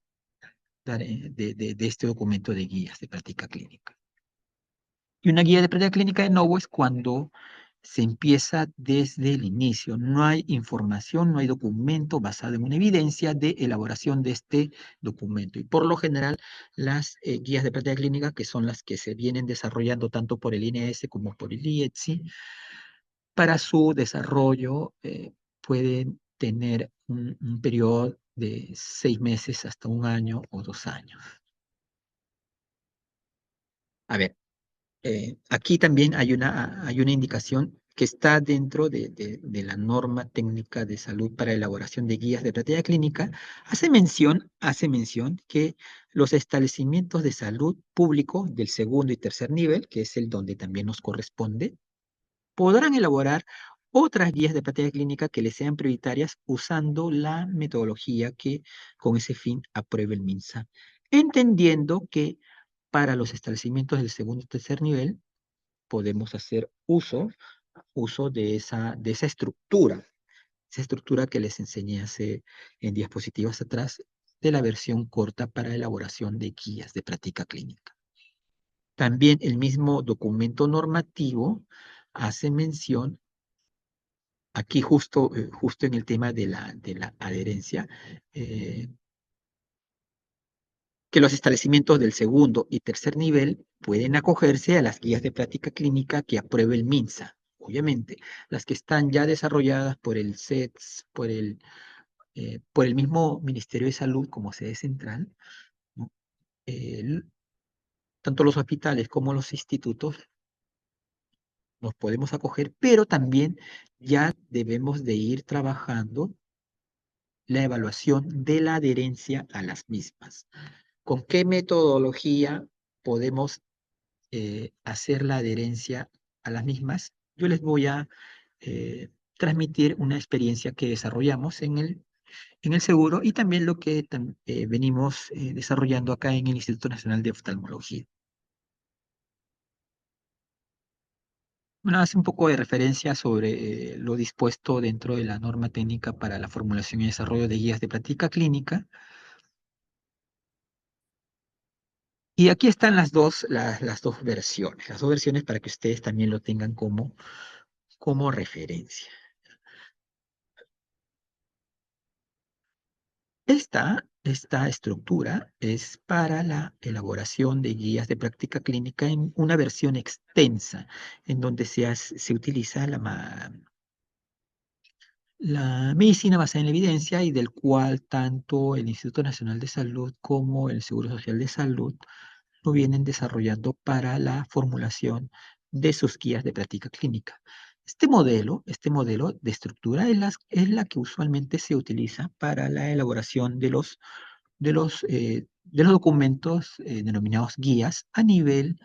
de este documento de guías de práctica clínica. Y una guía de práctica clínica de nuevo es cuando se empieza desde el inicio. No hay información, no hay documento basado en una evidencia de elaboración de este documento. Y por lo general, las guías de práctica clínica, que son las que se vienen desarrollando tanto por el INS como por el IETSI, para su desarrollo pueden tener un periodo de 6 meses hasta 1 año o 2 años. A ver, aquí también hay una indicación que está dentro de la norma técnica de salud para elaboración de guías de práctica clínica. Hace mención que los establecimientos de salud público del segundo y tercer nivel, que es el donde también nos corresponde, podrán elaborar otras guías de práctica clínica que les sean prioritarias usando la metodología que con ese fin apruebe el MINSA, entendiendo que para los establecimientos del segundo y tercer nivel podemos hacer uso esa estructura que les enseñé en diapositivas atrás, de la versión corta para elaboración de guías de práctica clínica. También el mismo documento normativo hace mención, aquí justo en el tema de la adherencia, que los establecimientos del segundo y tercer nivel pueden acogerse a las guías de práctica clínica que apruebe el MINSA. Obviamente, las que están ya desarrolladas por el CETS, por el mismo Ministerio de Salud como sede central, ¿no? Tanto los hospitales como los institutos nos podemos acoger, pero también ya debemos de ir trabajando la evaluación de la adherencia a las mismas. ¿Con qué metodología podemos hacer la adherencia a las mismas? Yo les voy a transmitir una experiencia que desarrollamos en el seguro y también lo que venimos desarrollando acá en el Instituto Nacional de Oftalmología. Bueno, hace un poco de referencia sobre lo dispuesto dentro de la norma técnica para la formulación y desarrollo de guías de práctica clínica. Y aquí están las dos versiones para que ustedes también lo tengan como referencia. Esta estructura es para la elaboración de guías de práctica clínica en una versión extensa, en donde se utiliza la medicina basada en la evidencia y del cual tanto el Instituto Nacional de Salud como el Seguro Social de Salud lo vienen desarrollando para la formulación de sus guías de práctica clínica. Este modelo de estructura es la que usualmente se utiliza para la elaboración de los documentos denominados guías a nivel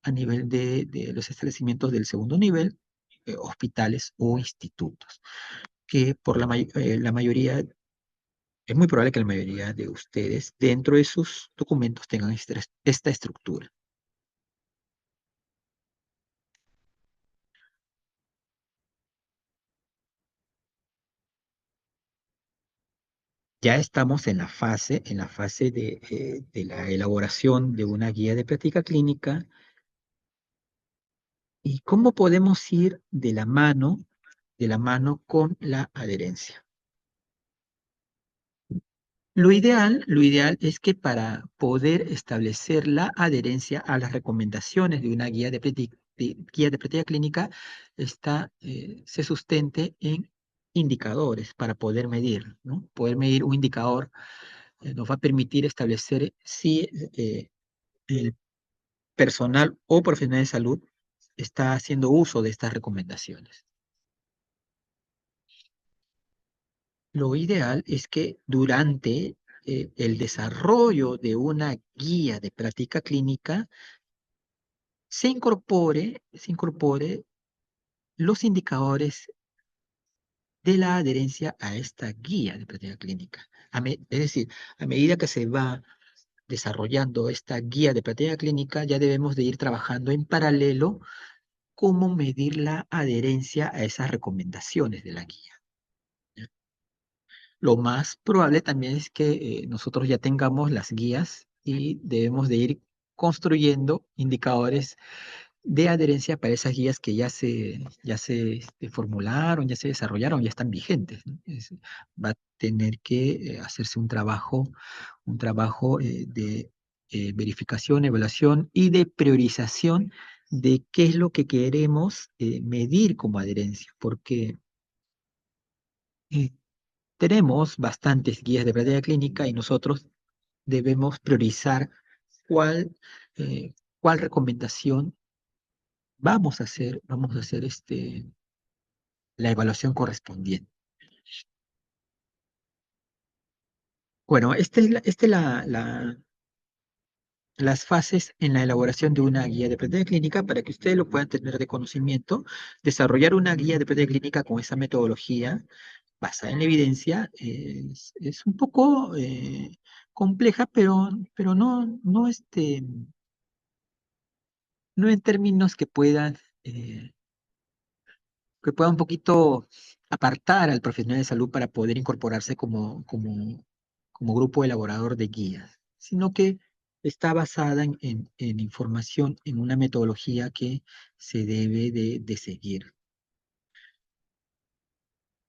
de los establecimientos del segundo nivel, hospitales o institutos, que por la mayoría, es muy probable que la mayoría de ustedes dentro de sus documentos tengan esta estructura. ya estamos en la fase de la elaboración de una guía de práctica clínica. ¿Y cómo podemos ir de la mano con la adherencia? Lo ideal es que para poder establecer la adherencia a las recomendaciones de una guía de práctica clínica, se sustente en indicadores para poder medir, ¿no? Poder medir un indicador nos va a permitir establecer si el personal o profesional de salud está haciendo uso de estas recomendaciones. Lo ideal es que durante el desarrollo de una guía de práctica clínica se incorpore los indicadores de la adherencia a esta guía de práctica clínica. Es decir, a medida que se va desarrollando esta guía de práctica clínica, ya debemos de ir trabajando en paralelo cómo medir la adherencia a esas recomendaciones de la guía. Lo más probable también es que nosotros ya tengamos las guías y debemos de ir construyendo indicadores de adherencia para esas guías que ya se formularon, ya se desarrollaron, ya están vigentes, ¿no? Va a tener que hacerse un trabajo de verificación, evaluación y de priorización de qué es lo que queremos medir como adherencia, porque eh, tenemos bastantes guías de práctica clínica y nosotros debemos priorizar cuál, cuál recomendación vamos a hacer la evaluación correspondiente. Bueno, las fases en la elaboración de una guía de práctica clínica para que ustedes lo puedan tener de conocimiento. Desarrollar una guía de práctica clínica con esa metodología basada en evidencia es un poco compleja, pero no en términos eh, que puedan un poquito apartar al profesional de salud para poder incorporarse como grupo elaborador de guías, sino que está basada en información, en una metodología que se debe de seguir.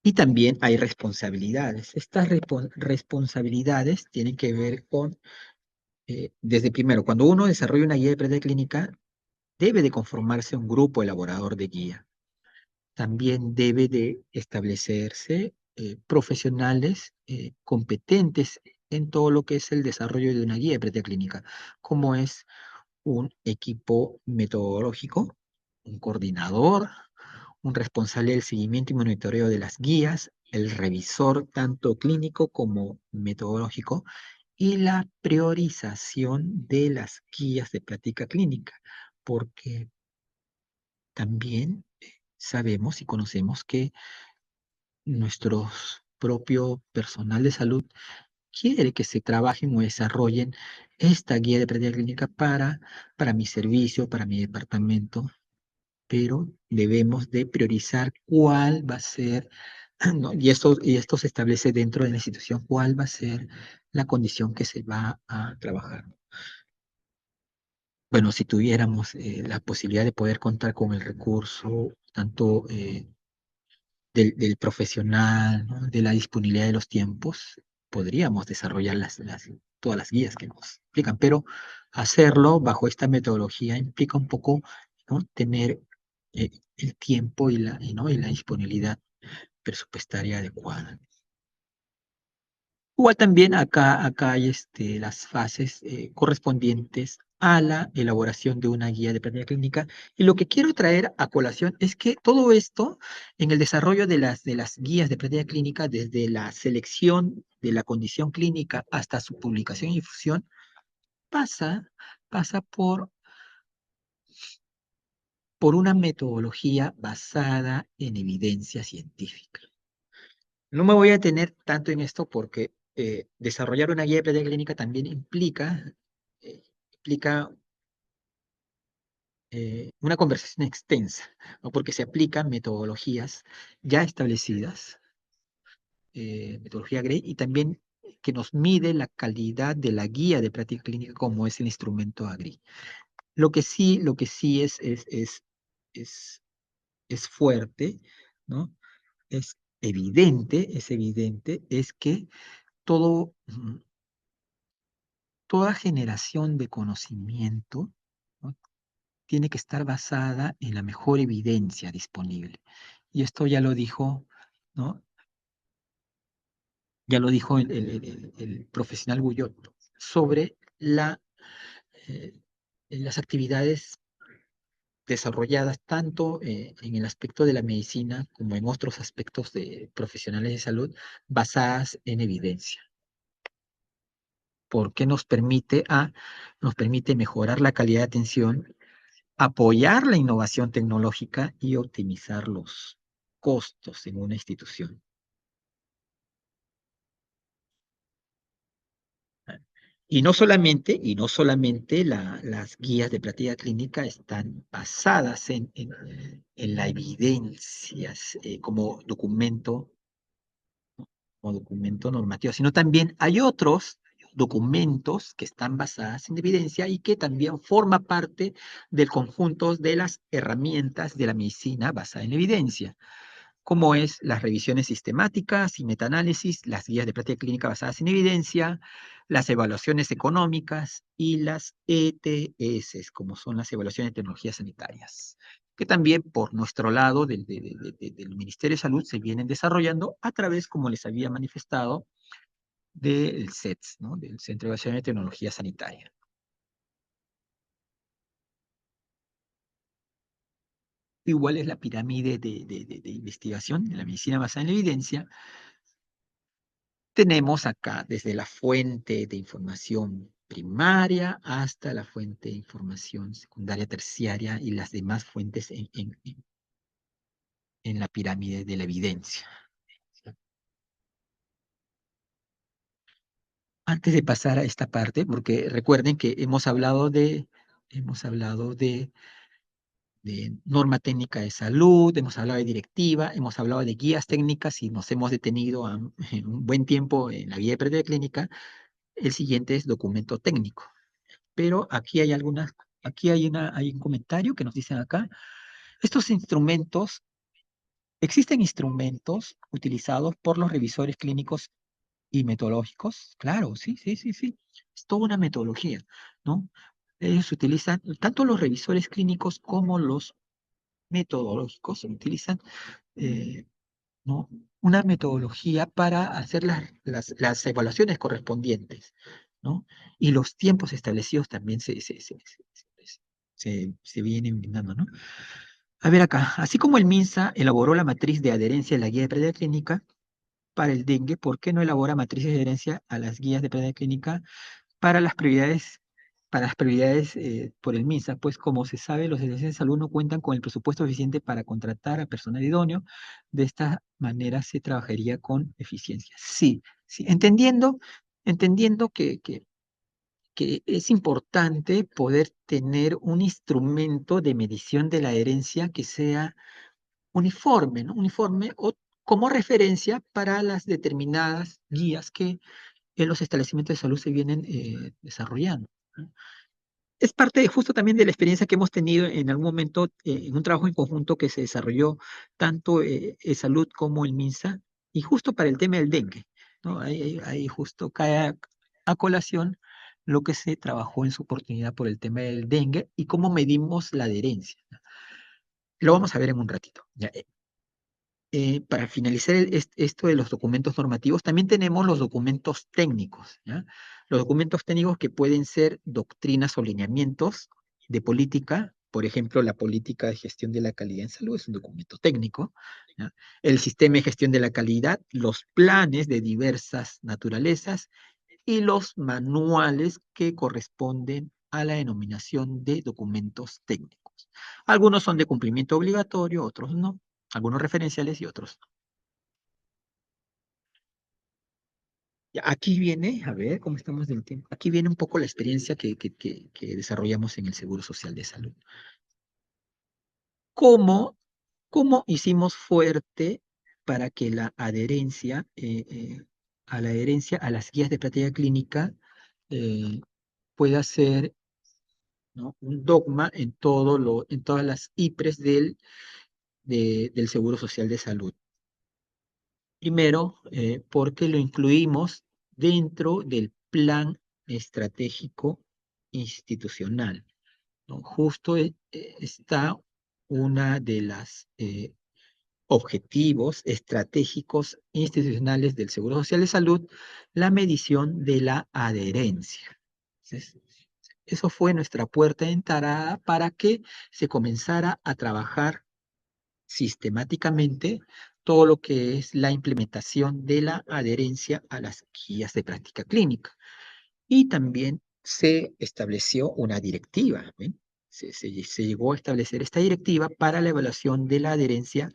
Y también hay responsabilidades. Estas responsabilidades tienen que ver con, desde primero, cuando uno desarrolla una guía de práctica clínica, debe de conformarse un grupo elaborador de guía. También debe de establecerse profesionales competentes en todo lo que es el desarrollo de una guía de práctica clínica, como es un equipo metodológico, un coordinador, un responsable del seguimiento y monitoreo de las guías, el revisor tanto clínico como metodológico y la priorización de las guías de práctica clínica, porque también sabemos y conocemos que nuestro propio personal de salud quiere que se trabajen o desarrollen esta guía de práctica clínica para mi servicio, para mi departamento, pero debemos de priorizar cuál va a ser, ¿no? Y esto se establece dentro de la institución, cuál va a ser la condición que se va a trabajar. Bueno, si tuviéramos la posibilidad de poder contar con el recurso, tanto del profesional, ¿no? De la disponibilidad de los tiempos, podríamos desarrollar todas las guías que nos explican, pero hacerlo bajo esta metodología implica un poco, ¿no? Tener el tiempo ¿no? y la disponibilidad presupuestaria adecuada. Igual también acá hay las fases correspondientes a la elaboración de una guía de práctica clínica. Y lo que quiero traer a colación es que todo esto, en el desarrollo de las guías de práctica clínica, desde la selección de la condición clínica hasta su publicación y difusión, pasa, pasa por una metodología basada en evidencia científica. No me voy a detener tanto en esto porque desarrollar una guía de práctica clínica también eh, implica una conversación extensa, ¿no? Porque se aplican metodologías ya establecidas, metodología GREY, y también que nos mide la calidad de la guía de práctica clínica como es el instrumento AGRI. Lo que sí es fuerte, ¿no? Es evidente, es que todo, toda generación de conocimiento, ¿no?, tiene que estar basada en la mejor evidencia disponible. Y esto ya lo dijo, ¿no? Ya lo dijo el profesional Guyot sobre eh, las actividades desarrolladas tanto en el aspecto de la medicina como en otros aspectos de profesionales de salud basadas en evidencia. Porque nos permite mejorar la calidad de atención, apoyar la innovación tecnológica y optimizar los costos en una institución. Y no solamente las guías de práctica clínica están basadas en la evidencia como documento normativo, sino también hay otros documentos que están basados en evidencia y que también forma parte del conjunto de las herramientas de la medicina basada en evidencia, como es las revisiones sistemáticas y metaanálisis, las guías de práctica clínica basadas en evidencia, las evaluaciones económicas y las ETS, como son las evaluaciones de tecnologías sanitarias, que también por nuestro lado del Ministerio de Salud se vienen desarrollando a través, como les había manifestado, del CETS, ¿no?, del Centro de Evaluación de Tecnología Sanitaria. Igual es la pirámide de investigación de la medicina basada en la evidencia. Tenemos acá desde la fuente de información primaria hasta la fuente de información secundaria, terciaria y las demás fuentes en la pirámide de la evidencia. Antes de pasar a esta parte, porque recuerden que hemos hablado de norma técnica de salud, hemos hablado de directiva, hemos hablado de guías técnicas y nos hemos detenido en un buen tiempo en la guía de práctica clínica. El siguiente es documento técnico. Pero aquí hay hay un comentario que nos dicen acá. Estos instrumentos, ¿existen instrumentos utilizados por los revisores clínicos y metodológicos? Claro, sí, sí, sí, sí. Es toda una metodología, ¿no? Ellos utilizan, tanto los revisores clínicos como los metodológicos, utilizan eh, ¿no?, una metodología para hacer las evaluaciones correspondientes, ¿no? Y los tiempos establecidos también se vienen brindando, ¿no? A ver acá, así como el MINSA elaboró la matriz de adherencia en la guía de práctica clínica para el dengue, ¿por qué no elabora matrices de adherencia a las guías de práctica clínica para las prioridades, por el MINSA? Pues como se sabe, los servicios de salud no cuentan con el presupuesto suficiente para contratar a personal idóneo. De esta manera se trabajaría con eficiencia. Sí, sí, entendiendo que es importante poder tener un instrumento de medición de la herencia que sea uniforme, ¿no? Uniforme o como referencia para las determinadas guías que en los establecimientos de salud se vienen desarrollando, ¿no? Es parte justo también de la experiencia que hemos tenido en algún momento en un trabajo en conjunto que se desarrolló tanto Salud como el MINSA, y justo para el tema del dengue, ¿no? Ahí justo cae a colación lo que se trabajó en su oportunidad por el tema del dengue y cómo medimos la adherencia, ¿no? Lo vamos a ver en un ratito. Ya, para finalizar esto de los documentos normativos, también tenemos los documentos técnicos, ¿ya? Los documentos técnicos que pueden ser doctrinas o lineamientos de política. Por ejemplo, la política de gestión de la calidad en salud es un documento técnico, ¿ya? El sistema de gestión de la calidad, los planes de diversas naturalezas y los manuales que corresponden a la denominación de documentos técnicos. Algunos son de cumplimiento obligatorio, otros no. Algunos referenciales y otros no. Ya, aquí viene, a ver cómo estamos del tiempo. Aquí viene un poco la experiencia que desarrollamos en el Seguro Social de Salud. ¿Cómo, cómo hicimos fuerte para que la adherencia a la adherencia a las guías de práctica clínica pueda ser, ¿no?, un dogma en en todas las IPRES del Seguro Social de Salud. Primero, porque lo incluimos dentro del plan estratégico institucional, ¿no? Justo está una de las objetivos estratégicos institucionales del Seguro Social de Salud, la medición de la adherencia. Entonces, eso fue nuestra puerta de entrada para que se comenzara a trabajar sistemáticamente todo lo que es la implementación de la adherencia a las guías de práctica clínica. Y también se estableció una directiva, ¿eh? Se llegó a establecer esta directiva para la evaluación de la adherencia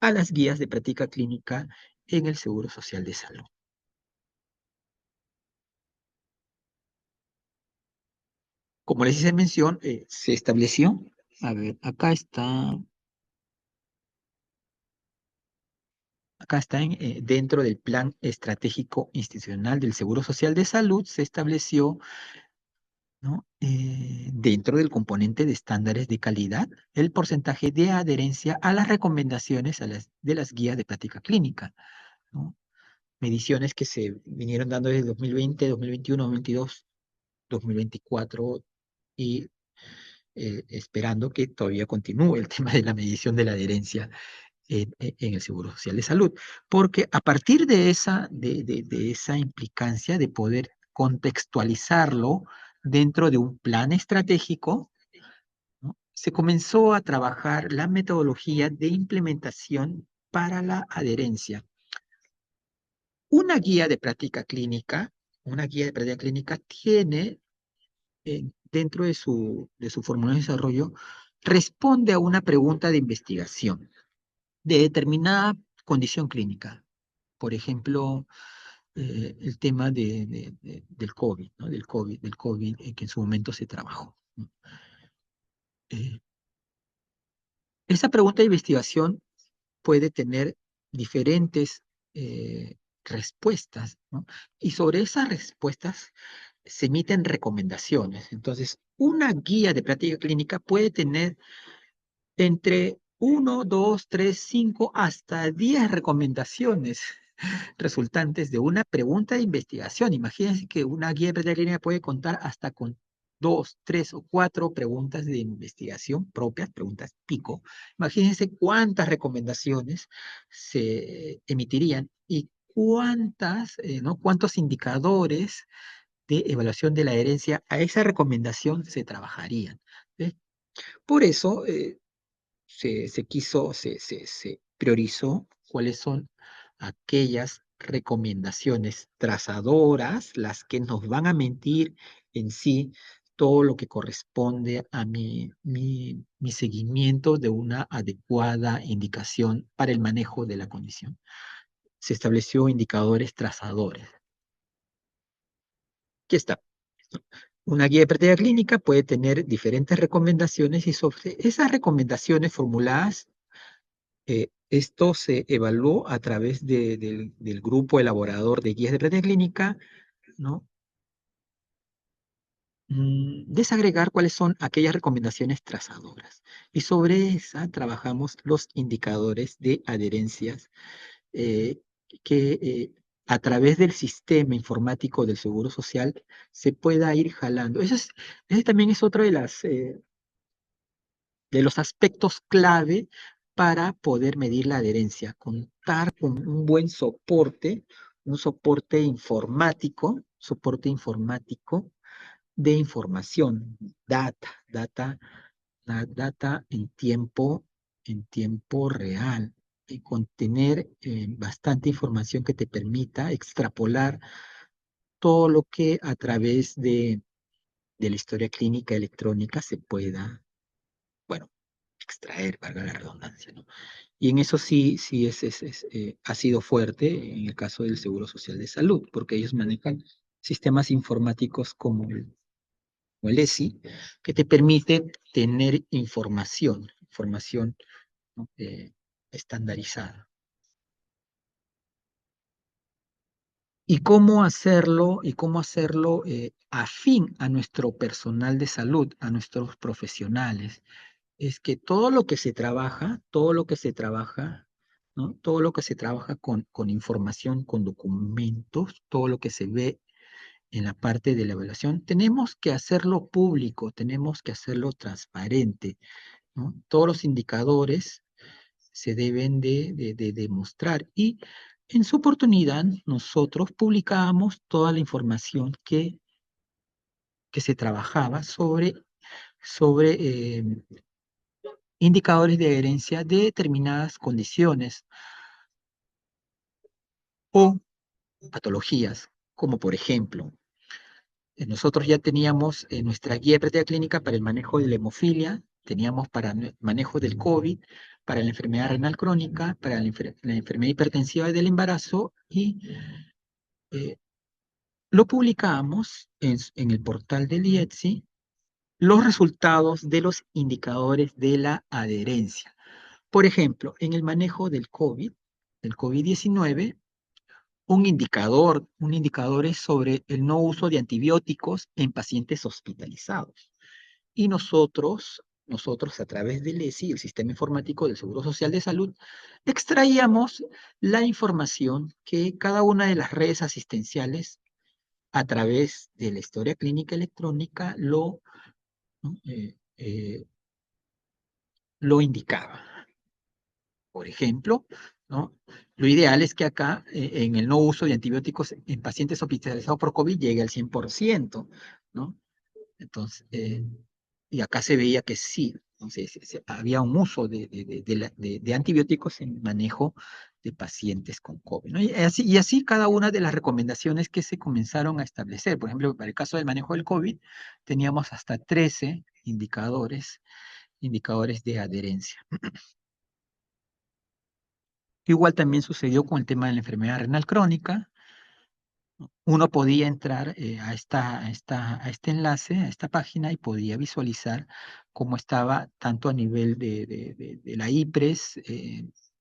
a las guías de práctica clínica en el Seguro Social de Salud. Como les hice mención, se estableció, a ver, acá está dentro del Plan Estratégico Institucional del Seguro Social de Salud, se estableció, ¿no?, dentro del componente de estándares de calidad, el porcentaje de adherencia a las recomendaciones de las guías de práctica clínica, ¿no? Mediciones que se vinieron dando desde 2020, 2021, 2022, 2024 y esperando que todavía continúe el tema de la medición de la adherencia en el Seguro Social de Salud, porque a partir de esa implicancia de poder contextualizarlo dentro de un plan estratégico, ¿no?, se comenzó a trabajar la metodología de implementación para la adherencia. Una guía de práctica clínica, tiene dentro de su formulario de desarrollo, responde a una pregunta de investigación de determinada condición clínica. Por ejemplo, el tema del COVID, ¿no? Del COVID que en su momento se trabajó, ¿no? Eh, Esa pregunta de investigación puede tener diferentes respuestas, ¿no? Y sobre esas respuestas se emiten recomendaciones. Entonces, una guía de práctica clínica puede tener entre 1, 2, 3, 5, hasta 10 recomendaciones resultantes de una pregunta de investigación. Imagínense que una guía de práctica clínica puede contar hasta con 2, 3 o 4 preguntas de investigación propias, preguntas pico. Imagínense cuántas recomendaciones se emitirían y ¿no?, cuántos indicadores de evaluación de la adherencia a esa recomendación se trabajarían. Por eso, se priorizó cuáles son aquellas recomendaciones trazadoras, las que nos van a mentir en sí todo lo que corresponde a mi seguimiento de una adecuada indicación para el manejo de la condición. Se estableció indicadores trazadores. Aquí está. Una guía de práctica clínica puede tener diferentes recomendaciones y sobre esas recomendaciones formuladas, esto se evaluó a través del grupo elaborador de guías de práctica clínica, ¿no? Desagregar cuáles son aquellas recomendaciones trazadoras. Y sobre esa trabajamos los indicadores de adherencias eh, que a través del sistema informático del Seguro Social se pueda ir jalando. Ese también es otro de los aspectos clave para poder medir la adherencia, contar con un buen soporte, un soporte informático de información, data en tiempo real, y contener bastante información que te permita extrapolar todo lo que a través de la historia clínica electrónica se pueda, bueno, extraer, valga la redundancia, ¿no? Y en eso sí ha sido fuerte en el caso del Seguro Social de Salud, porque ellos manejan sistemas informáticos como el ESI, que te permite tener información, ¿no?, estandarizada. ¿Y cómo hacerlo afín a nuestro personal de salud, a nuestros profesionales? Es que todo lo que se trabaja, ¿no? Todo lo que se trabaja con información, con documentos, todo lo que se ve en la parte de la evaluación, tenemos que hacerlo público, tenemos que hacerlo transparente, ¿no? Todos los indicadores se deben de demostrar y en su oportunidad nosotros publicamos toda la información que se trabajaba sobre indicadores de adherencia de determinadas condiciones o patologías, como por ejemplo, nosotros ya teníamos nuestra guía de práctica clínica para el manejo de la hemofilia, teníamos para el manejo del COVID, para la enfermedad renal crónica, para la enfermedad hipertensiva del embarazo y eh, lo publicamos en el portal del IETSI, los resultados de los indicadores de la adherencia. Por ejemplo, en el manejo del COVID-19, un indicador es sobre el no uso de antibióticos en pacientes hospitalizados. Y nosotros a través del ESI, el Sistema Informático del Seguro Social de Salud, extraíamos la información que cada una de las redes asistenciales a través de la historia clínica electrónica ¿no? Lo indicaba. Por ejemplo, ¿no? Lo ideal es que acá, en el no uso de antibióticos en pacientes hospitalizados por COVID, llegue al 100%, ¿no? Entonces, y acá se veía que sí, entonces, había un uso de antibióticos en manejo de pacientes con COVID, ¿no? Y así cada una de las recomendaciones que se comenzaron a establecer. Por ejemplo, para el caso del manejo del COVID, teníamos hasta 13 indicadores de adherencia. Igual también sucedió con el tema de la enfermedad renal crónica. Uno podía entrar a este enlace, a esta página, y podía visualizar cómo estaba tanto a nivel de la IPRES,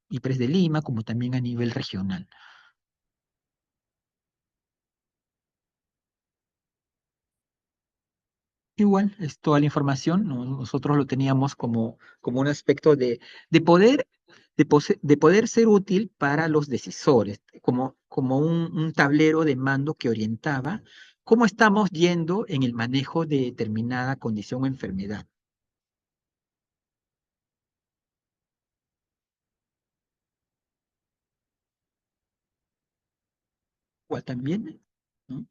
IPRES de Lima, como también a nivel regional. Igual, es toda la información, nosotros lo teníamos como un aspecto de poder, de poder ser útil para los decisores, como un tablero de mando que orientaba cómo estamos yendo en el manejo de determinada condición o enfermedad. Igual también, ¿no?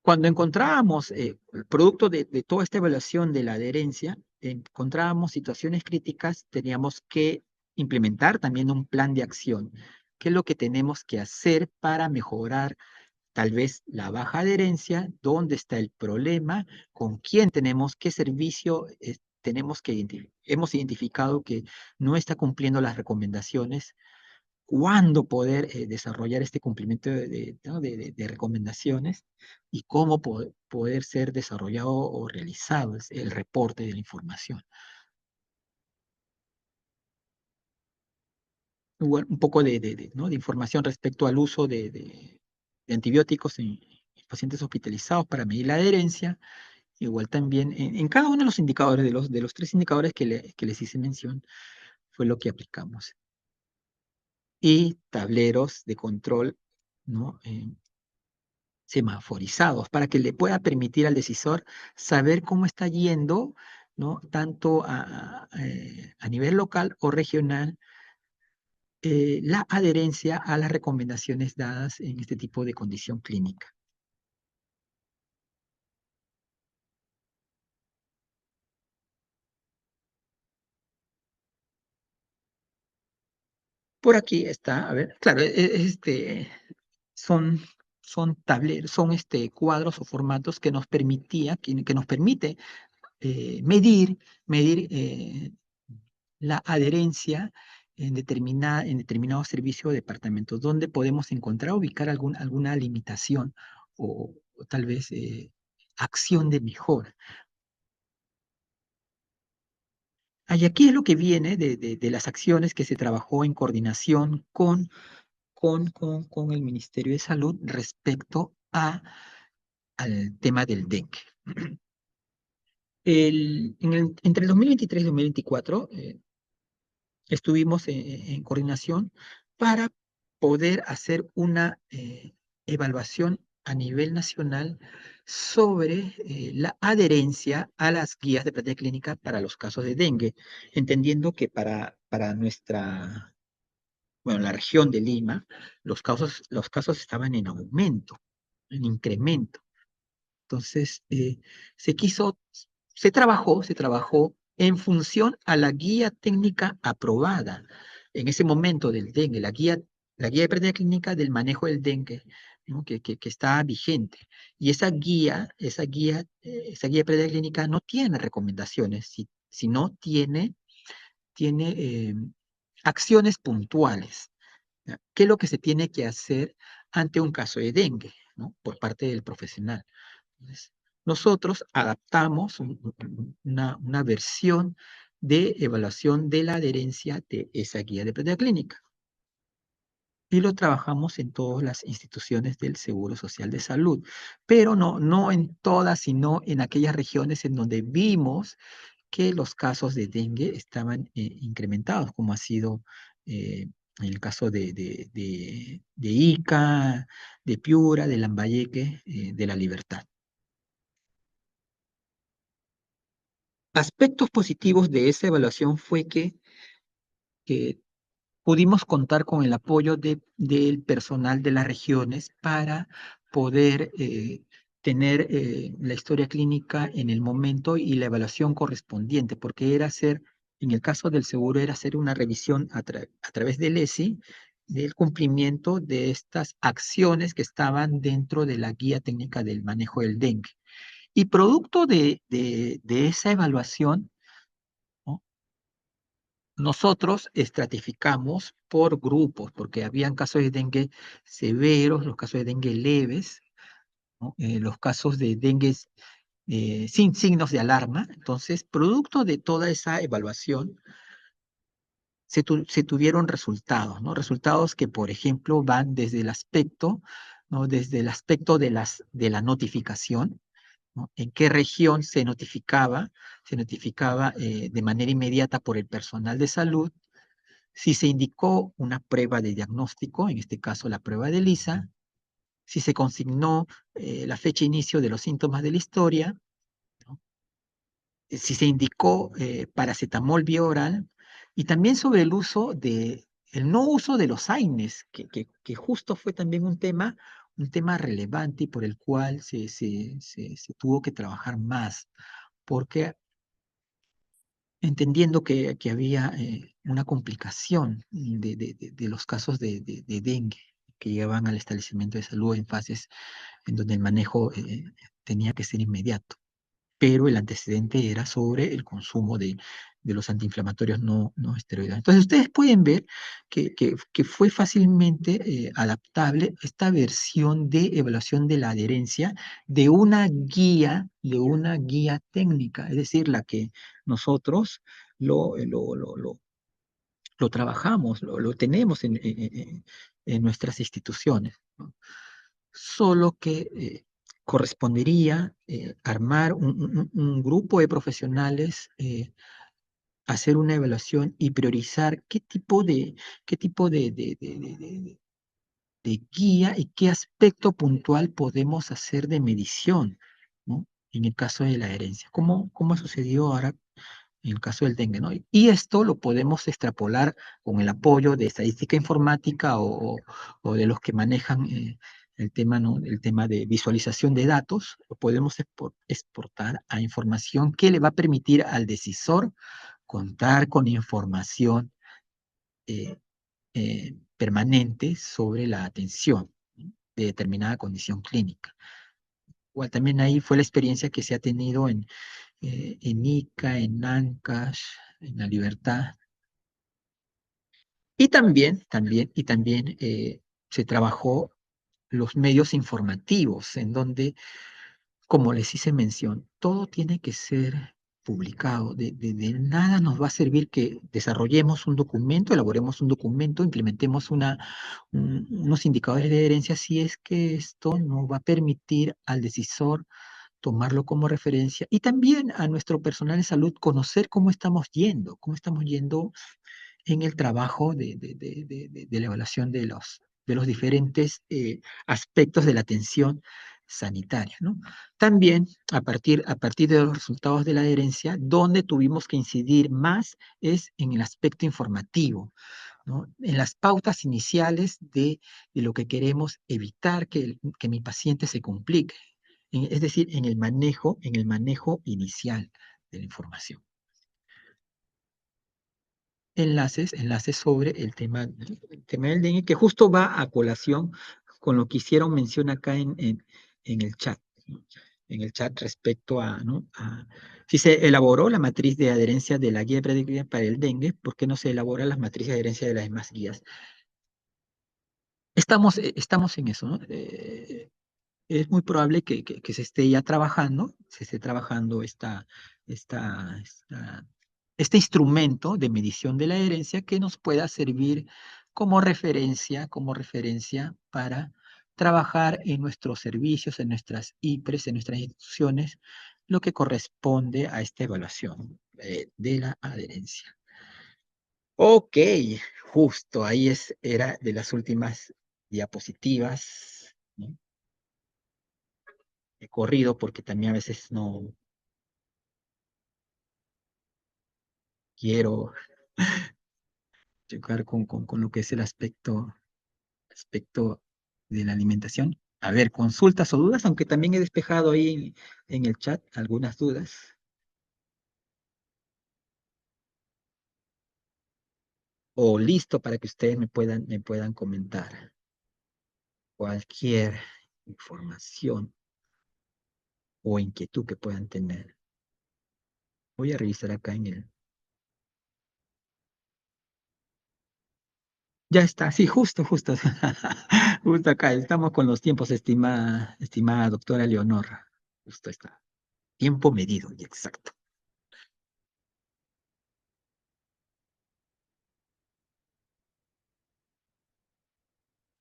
Cuando encontrábamos el producto de toda esta evaluación de la adherencia, encontrábamos situaciones críticas, teníamos que implementar también un plan de acción. ¿Qué es lo que tenemos que hacer para mejorar tal vez la baja adherencia? ¿Dónde está el problema? ¿Con quién tenemos? ¿Qué servicio tenemos que hemos identificado que no está cumpliendo las recomendaciones? ¿Cuándo poder desarrollar este cumplimiento ¿no? de recomendaciones y cómo poder ser desarrollado o realizado el reporte de la información? Igual, un poco ¿no? de información respecto al uso de antibióticos en pacientes hospitalizados para medir la adherencia. Igual también en cada uno de los indicadores, de los 3 indicadores que les hice mención, fue lo que aplicamos. Y tableros de control, ¿no? Semaforizados para que le pueda permitir al decisor saber cómo está yendo, ¿no? Tanto a nivel local o regional, la adherencia a las recomendaciones dadas en este tipo de condición clínica. Por aquí está, a ver, claro, son, son tableros, son cuadros o formatos que nos que nos permite medir la adherencia en determinados servicios o departamentos, donde podemos encontrar, ubicar alguna limitación o tal vez acción de mejora. Y aquí es lo que viene de las acciones que se trabajó en coordinación con el Ministerio de Salud respecto al tema del dengue. Entre el 2023 y 2024 estuvimos en coordinación para poder hacer una evaluación a nivel nacional sobre la adherencia a las guías de práctica clínica para los casos de dengue, entendiendo que para la región de Lima, los casos estaban en aumento, en incremento. Entonces, se trabajó en función a la guía técnica aprobada en ese momento del dengue, la guía de práctica clínica del manejo del dengue, ¿no? que está vigente. Y esa guía de práctica clínica no tiene recomendaciones, sino tiene acciones puntuales. ¿Ya? ¿Qué es lo que se tiene que hacer ante un caso de dengue, ¿no? Por parte del profesional? Entonces, nosotros adaptamos una versión de evaluación de la adherencia de esa guía de práctica clínica y lo trabajamos en todas las instituciones del Seguro Social de Salud, pero no en todas, sino en aquellas regiones en donde vimos que los casos de dengue estaban incrementados, como ha sido en el caso de Ica, de Piura, de Lambayeque, de La Libertad. Aspectos positivos de esa evaluación fue que pudimos contar con el apoyo del personal de las regiones para poder tener la historia clínica en el momento y la evaluación correspondiente, porque en el caso del seguro, era hacer una revisión a través del ESI del cumplimiento de estas acciones que estaban dentro de la guía técnica del manejo del dengue. Y producto de esa evaluación, ¿no? Nosotros estratificamos por grupos, porque habían casos de dengue severos, los casos de dengue leves, ¿no? Los casos de dengue sin signos de alarma. Entonces, producto de toda esa evaluación, se tuvieron resultados, ¿no? Resultados que, por ejemplo, van desde el aspecto, ¿no? Desde el aspecto de la notificación, ¿no? En qué región se notificaba de manera inmediata por el personal de salud, si se indicó una prueba de diagnóstico, en este caso la prueba de Lisa, si se consignó la fecha de inicio de los síntomas de la historia, ¿no? Si se indicó paracetamol vía oral, y también sobre el no uso de los AINES, que justo fue también un tema relevante y por el cual se tuvo que trabajar más, porque entendiendo que había una complicación de los casos de dengue que llegaban al establecimiento de salud en fases en donde el manejo tenía que ser inmediato, pero el antecedente era sobre el consumo de los antiinflamatorios no esteroidales. Entonces, ustedes pueden ver que fue fácilmente adaptable esta versión de evaluación de la adherencia de una guía técnica, es decir, la que nosotros lo trabajamos, lo tenemos en nuestras instituciones, ¿no? Solo que correspondería armar un grupo de profesionales, hacer una evaluación y priorizar qué tipo de guía y qué aspecto puntual podemos hacer de medición, ¿no? En el caso de la herencia, cómo sucedió ahora en el caso del dengue, ¿no? Y esto lo podemos extrapolar con el apoyo de estadística informática o de los que manejan el tema, ¿no? El tema de visualización de datos, lo podemos exportar a información que le va a permitir al decisor contar con información eh, permanente sobre la atención, ¿no? De determinada condición clínica. Igual también ahí fue la experiencia que se ha tenido en Ica, en Ancash, en La Libertad. Y también se trabajó los medios informativos, en donde, como les hice mención, todo tiene que ser publicado. De nada nos va a servir que desarrollemos un documento, elaboremos un documento, implementemos unos indicadores de adherencia si es que esto no va a permitir al decisor tomarlo como referencia y también a nuestro personal de salud conocer cómo estamos yendo en el trabajo de la evaluación de los diferentes aspectos de la atención sanitaria, ¿no? También, a partir de los resultados de la adherencia, donde tuvimos que incidir más es en el aspecto informativo, ¿no? En las pautas iniciales de lo que queremos evitar que mi paciente se complique, es decir, en el manejo inicial de la información. Enlaces sobre el tema del dengue, que justo va a colación con lo que hicieron mención acá en el chat, ¿no? En el chat respecto a, ¿no? Si se elaboró la matriz de adherencia de la guía predictiva para el dengue, ¿por qué no se elabora la matriz de adherencia de las demás guías? Estamos en eso, ¿no? Es muy probable que se esté ya trabajando, se esté trabajando este instrumento de medición de la herencia que nos pueda servir como referencia para trabajar en nuestros servicios, en nuestras IPRES, en nuestras instituciones, lo que corresponde a esta evaluación de la adherencia. Ok, justo ahí era de las últimas diapositivas, ¿no? He corrido porque también a veces no quiero chocar con lo que es el aspecto de la alimentación. A ver, consultas o dudas, aunque también he despejado ahí en el chat algunas dudas. O listo para que ustedes me puedan comentar cualquier información o inquietud que puedan tener. Voy a revisar acá en el... Ya está, sí, justo. Justo acá, estamos con los tiempos, estimada doctora Leonor. Justo está. Tiempo medido y exacto.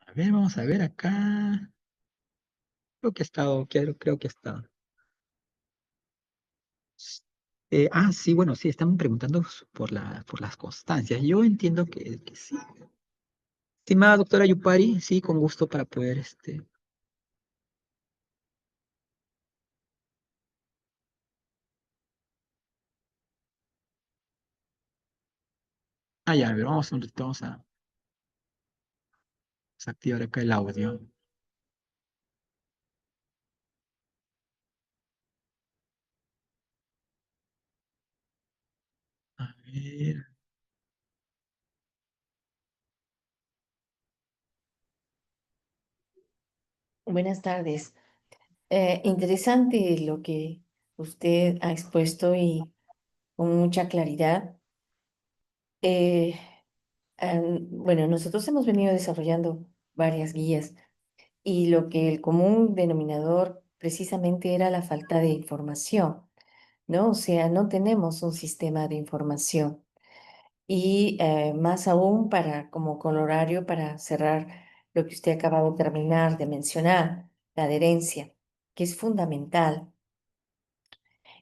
A ver, vamos a ver acá. Creo que ha estado. Sí, bueno, sí, están preguntando por las constancias. Yo entiendo que sí. Estimada doctora Yupari, sí, con gusto para poder, ya, a ver, vamos un ratito, vamos a activar acá el audio. A ver. Buenas tardes. Interesante lo que usted ha expuesto y con mucha claridad. Eh, bueno, nosotros hemos venido desarrollando varias guías y lo que el común denominador precisamente era la falta de información, ¿no? O sea, no tenemos un sistema de información y más aún para, como colorario, para cerrar lo que usted acaba de terminar de mencionar, la adherencia, que es fundamental.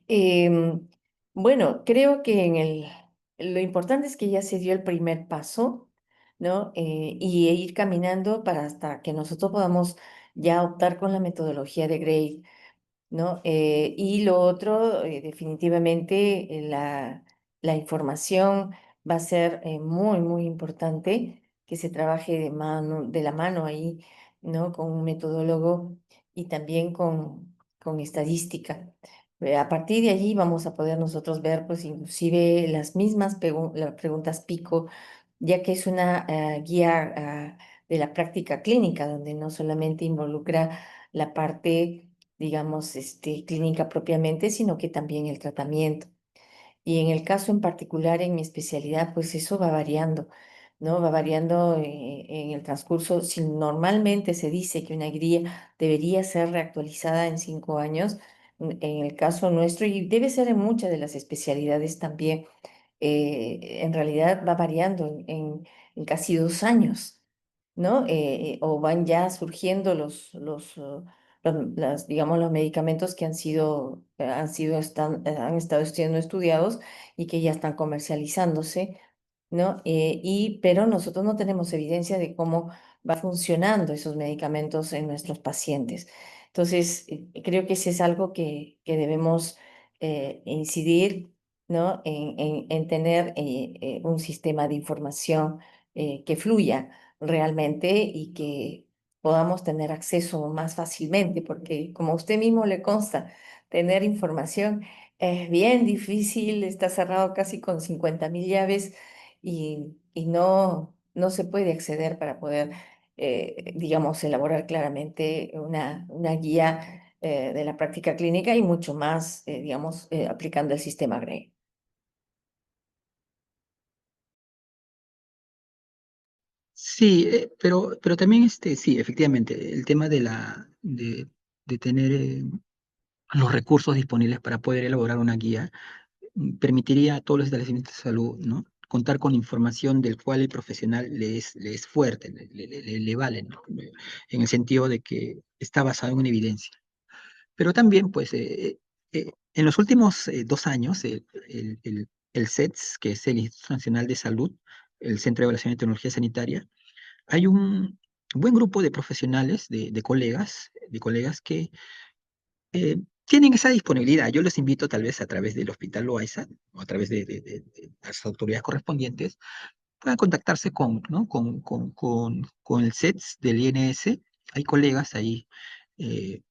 Em, bueno, creo que lo importante es que ya se dio el primer paso, ¿no? Y ir caminando para hasta que nosotros podamos ya optar con la metodología de Gray, ¿no? Y lo otro, definitivamente, la información va a ser muy, muy importante que se trabaje de la mano ahí, ¿no? Con un metodólogo y también con estadística. A partir de allí vamos a poder nosotros ver, pues, inclusive las mismas las preguntas pico, ya que es una guía de la práctica clínica, donde no solamente involucra la parte, digamos, clínica propiamente, sino que también el tratamiento. Y en el caso en particular, en mi especialidad, pues eso va variando, ¿no? Va variando en el transcurso. Si normalmente se dice que una guía debería ser reactualizada en 5 años, En el caso nuestro, y debe ser en muchas de las especialidades también, en realidad va variando en casi 2 años, ¿no? O van ya surgiendo digamos, los medicamentos que han estado siendo estudiados y que ya están comercializándose, ¿no? Pero nosotros no tenemos evidencia de cómo va funcionando esos medicamentos en nuestros pacientes. Entonces, creo que ese es algo que debemos incidir, ¿no? En tener un sistema de información que fluya realmente y que podamos tener acceso más fácilmente, porque como a usted mismo le consta, tener información es bien difícil, está cerrado casi con 50.000 llaves y no se puede acceder para poder, digamos, elaborar claramente una guía de la práctica clínica y mucho más, digamos, aplicando el sistema GREI. Sí, pero también sí, efectivamente, el tema de tener los recursos disponibles para poder elaborar una guía permitiría a todos los establecimientos de salud, ¿no? Contar con información del cual el profesional le es fuerte, le vale, ¿no? En el sentido de que está basado en una evidencia. Pero también, pues, en los últimos 2 años, el CETS, que es el Instituto Nacional de Salud, el Centro de Evaluación de Tecnología Sanitaria, hay un buen grupo de profesionales, de colegas que tienen esa disponibilidad. Yo les invito tal vez a través del Hospital Loaiza o a través de las autoridades correspondientes, puedan contactarse ¿no? con el CETS del INS. Hay colegas ahí, eh,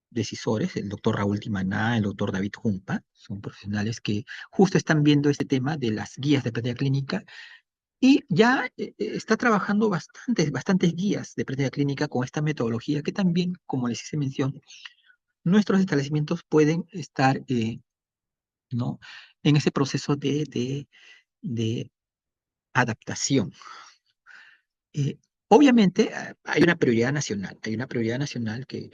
decisores, el doctor Raúl Timaná, el doctor David Jumpa, son profesionales que justo están viendo este tema de las guías de práctica clínica y ya está trabajando bastantes guías de práctica clínica con esta metodología que también, como les hice mención, nuestros establecimientos pueden estar, ¿no? En ese proceso de adaptación. Obviamente hay una prioridad nacional, que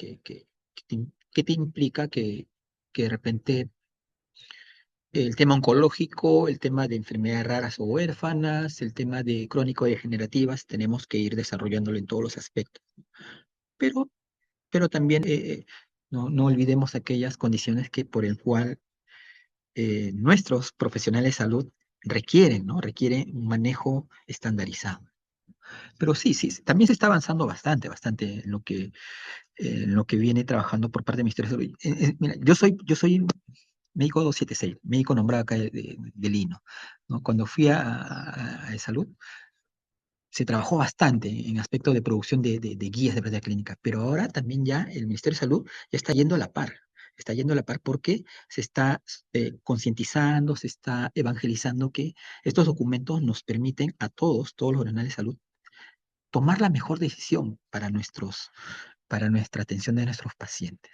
te implica que de repente el tema oncológico, el tema de enfermedades raras o huérfanas, el tema de crónico-degenerativas, tenemos que ir desarrollándolo en todos los aspectos. Pero, pero también no olvidemos aquellas condiciones que por el cual nuestros profesionales de salud requieren, ¿no? Requieren un manejo estandarizado. Pero sí, también se está avanzando bastante en lo que viene trabajando por parte del Ministerio de Salud. Mira, yo soy médico 276, médico nombrado acá del INO, ¿no? Cuando fui a salud, se trabajó bastante en aspecto de producción de guías de práctica clínica, pero ahora también ya el Ministerio de Salud ya está yendo a la par. Está yendo a la par porque se está concientizando, se está evangelizando que estos documentos nos permiten a todos los profesionales de salud, tomar la mejor decisión para nuestra atención de nuestros pacientes.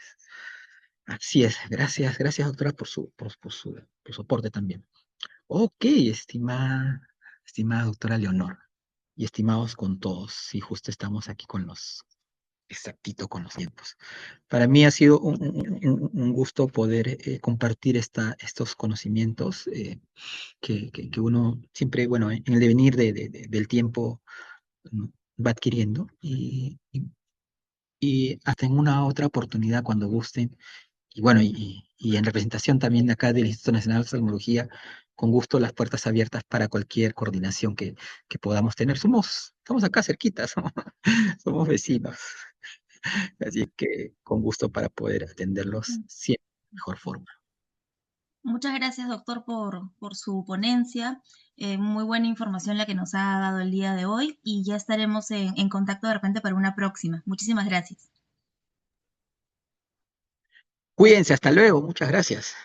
Así es, gracias doctora por su aporte también. Ok, estimada doctora Leonor, y estimados con todos, si justo estamos aquí exactito con los tiempos. Para mí ha sido un gusto poder compartir estos conocimientos que uno siempre, bueno, en el devenir del tiempo, ¿no? Va adquiriendo y hasta en una otra oportunidad cuando gusten. Y bueno, y en representación también de acá del Instituto Nacional de Oftalmología, con gusto las puertas abiertas para cualquier coordinación que podamos tener. Estamos acá cerquitas, somos vecinos. Así que con gusto para poder atenderlos siempre de mejor forma. Muchas gracias, doctor, por su ponencia. Muy buena información la que nos ha dado el día de hoy y ya estaremos en contacto de repente para una próxima. Muchísimas gracias. Cuídense, hasta luego, muchas gracias.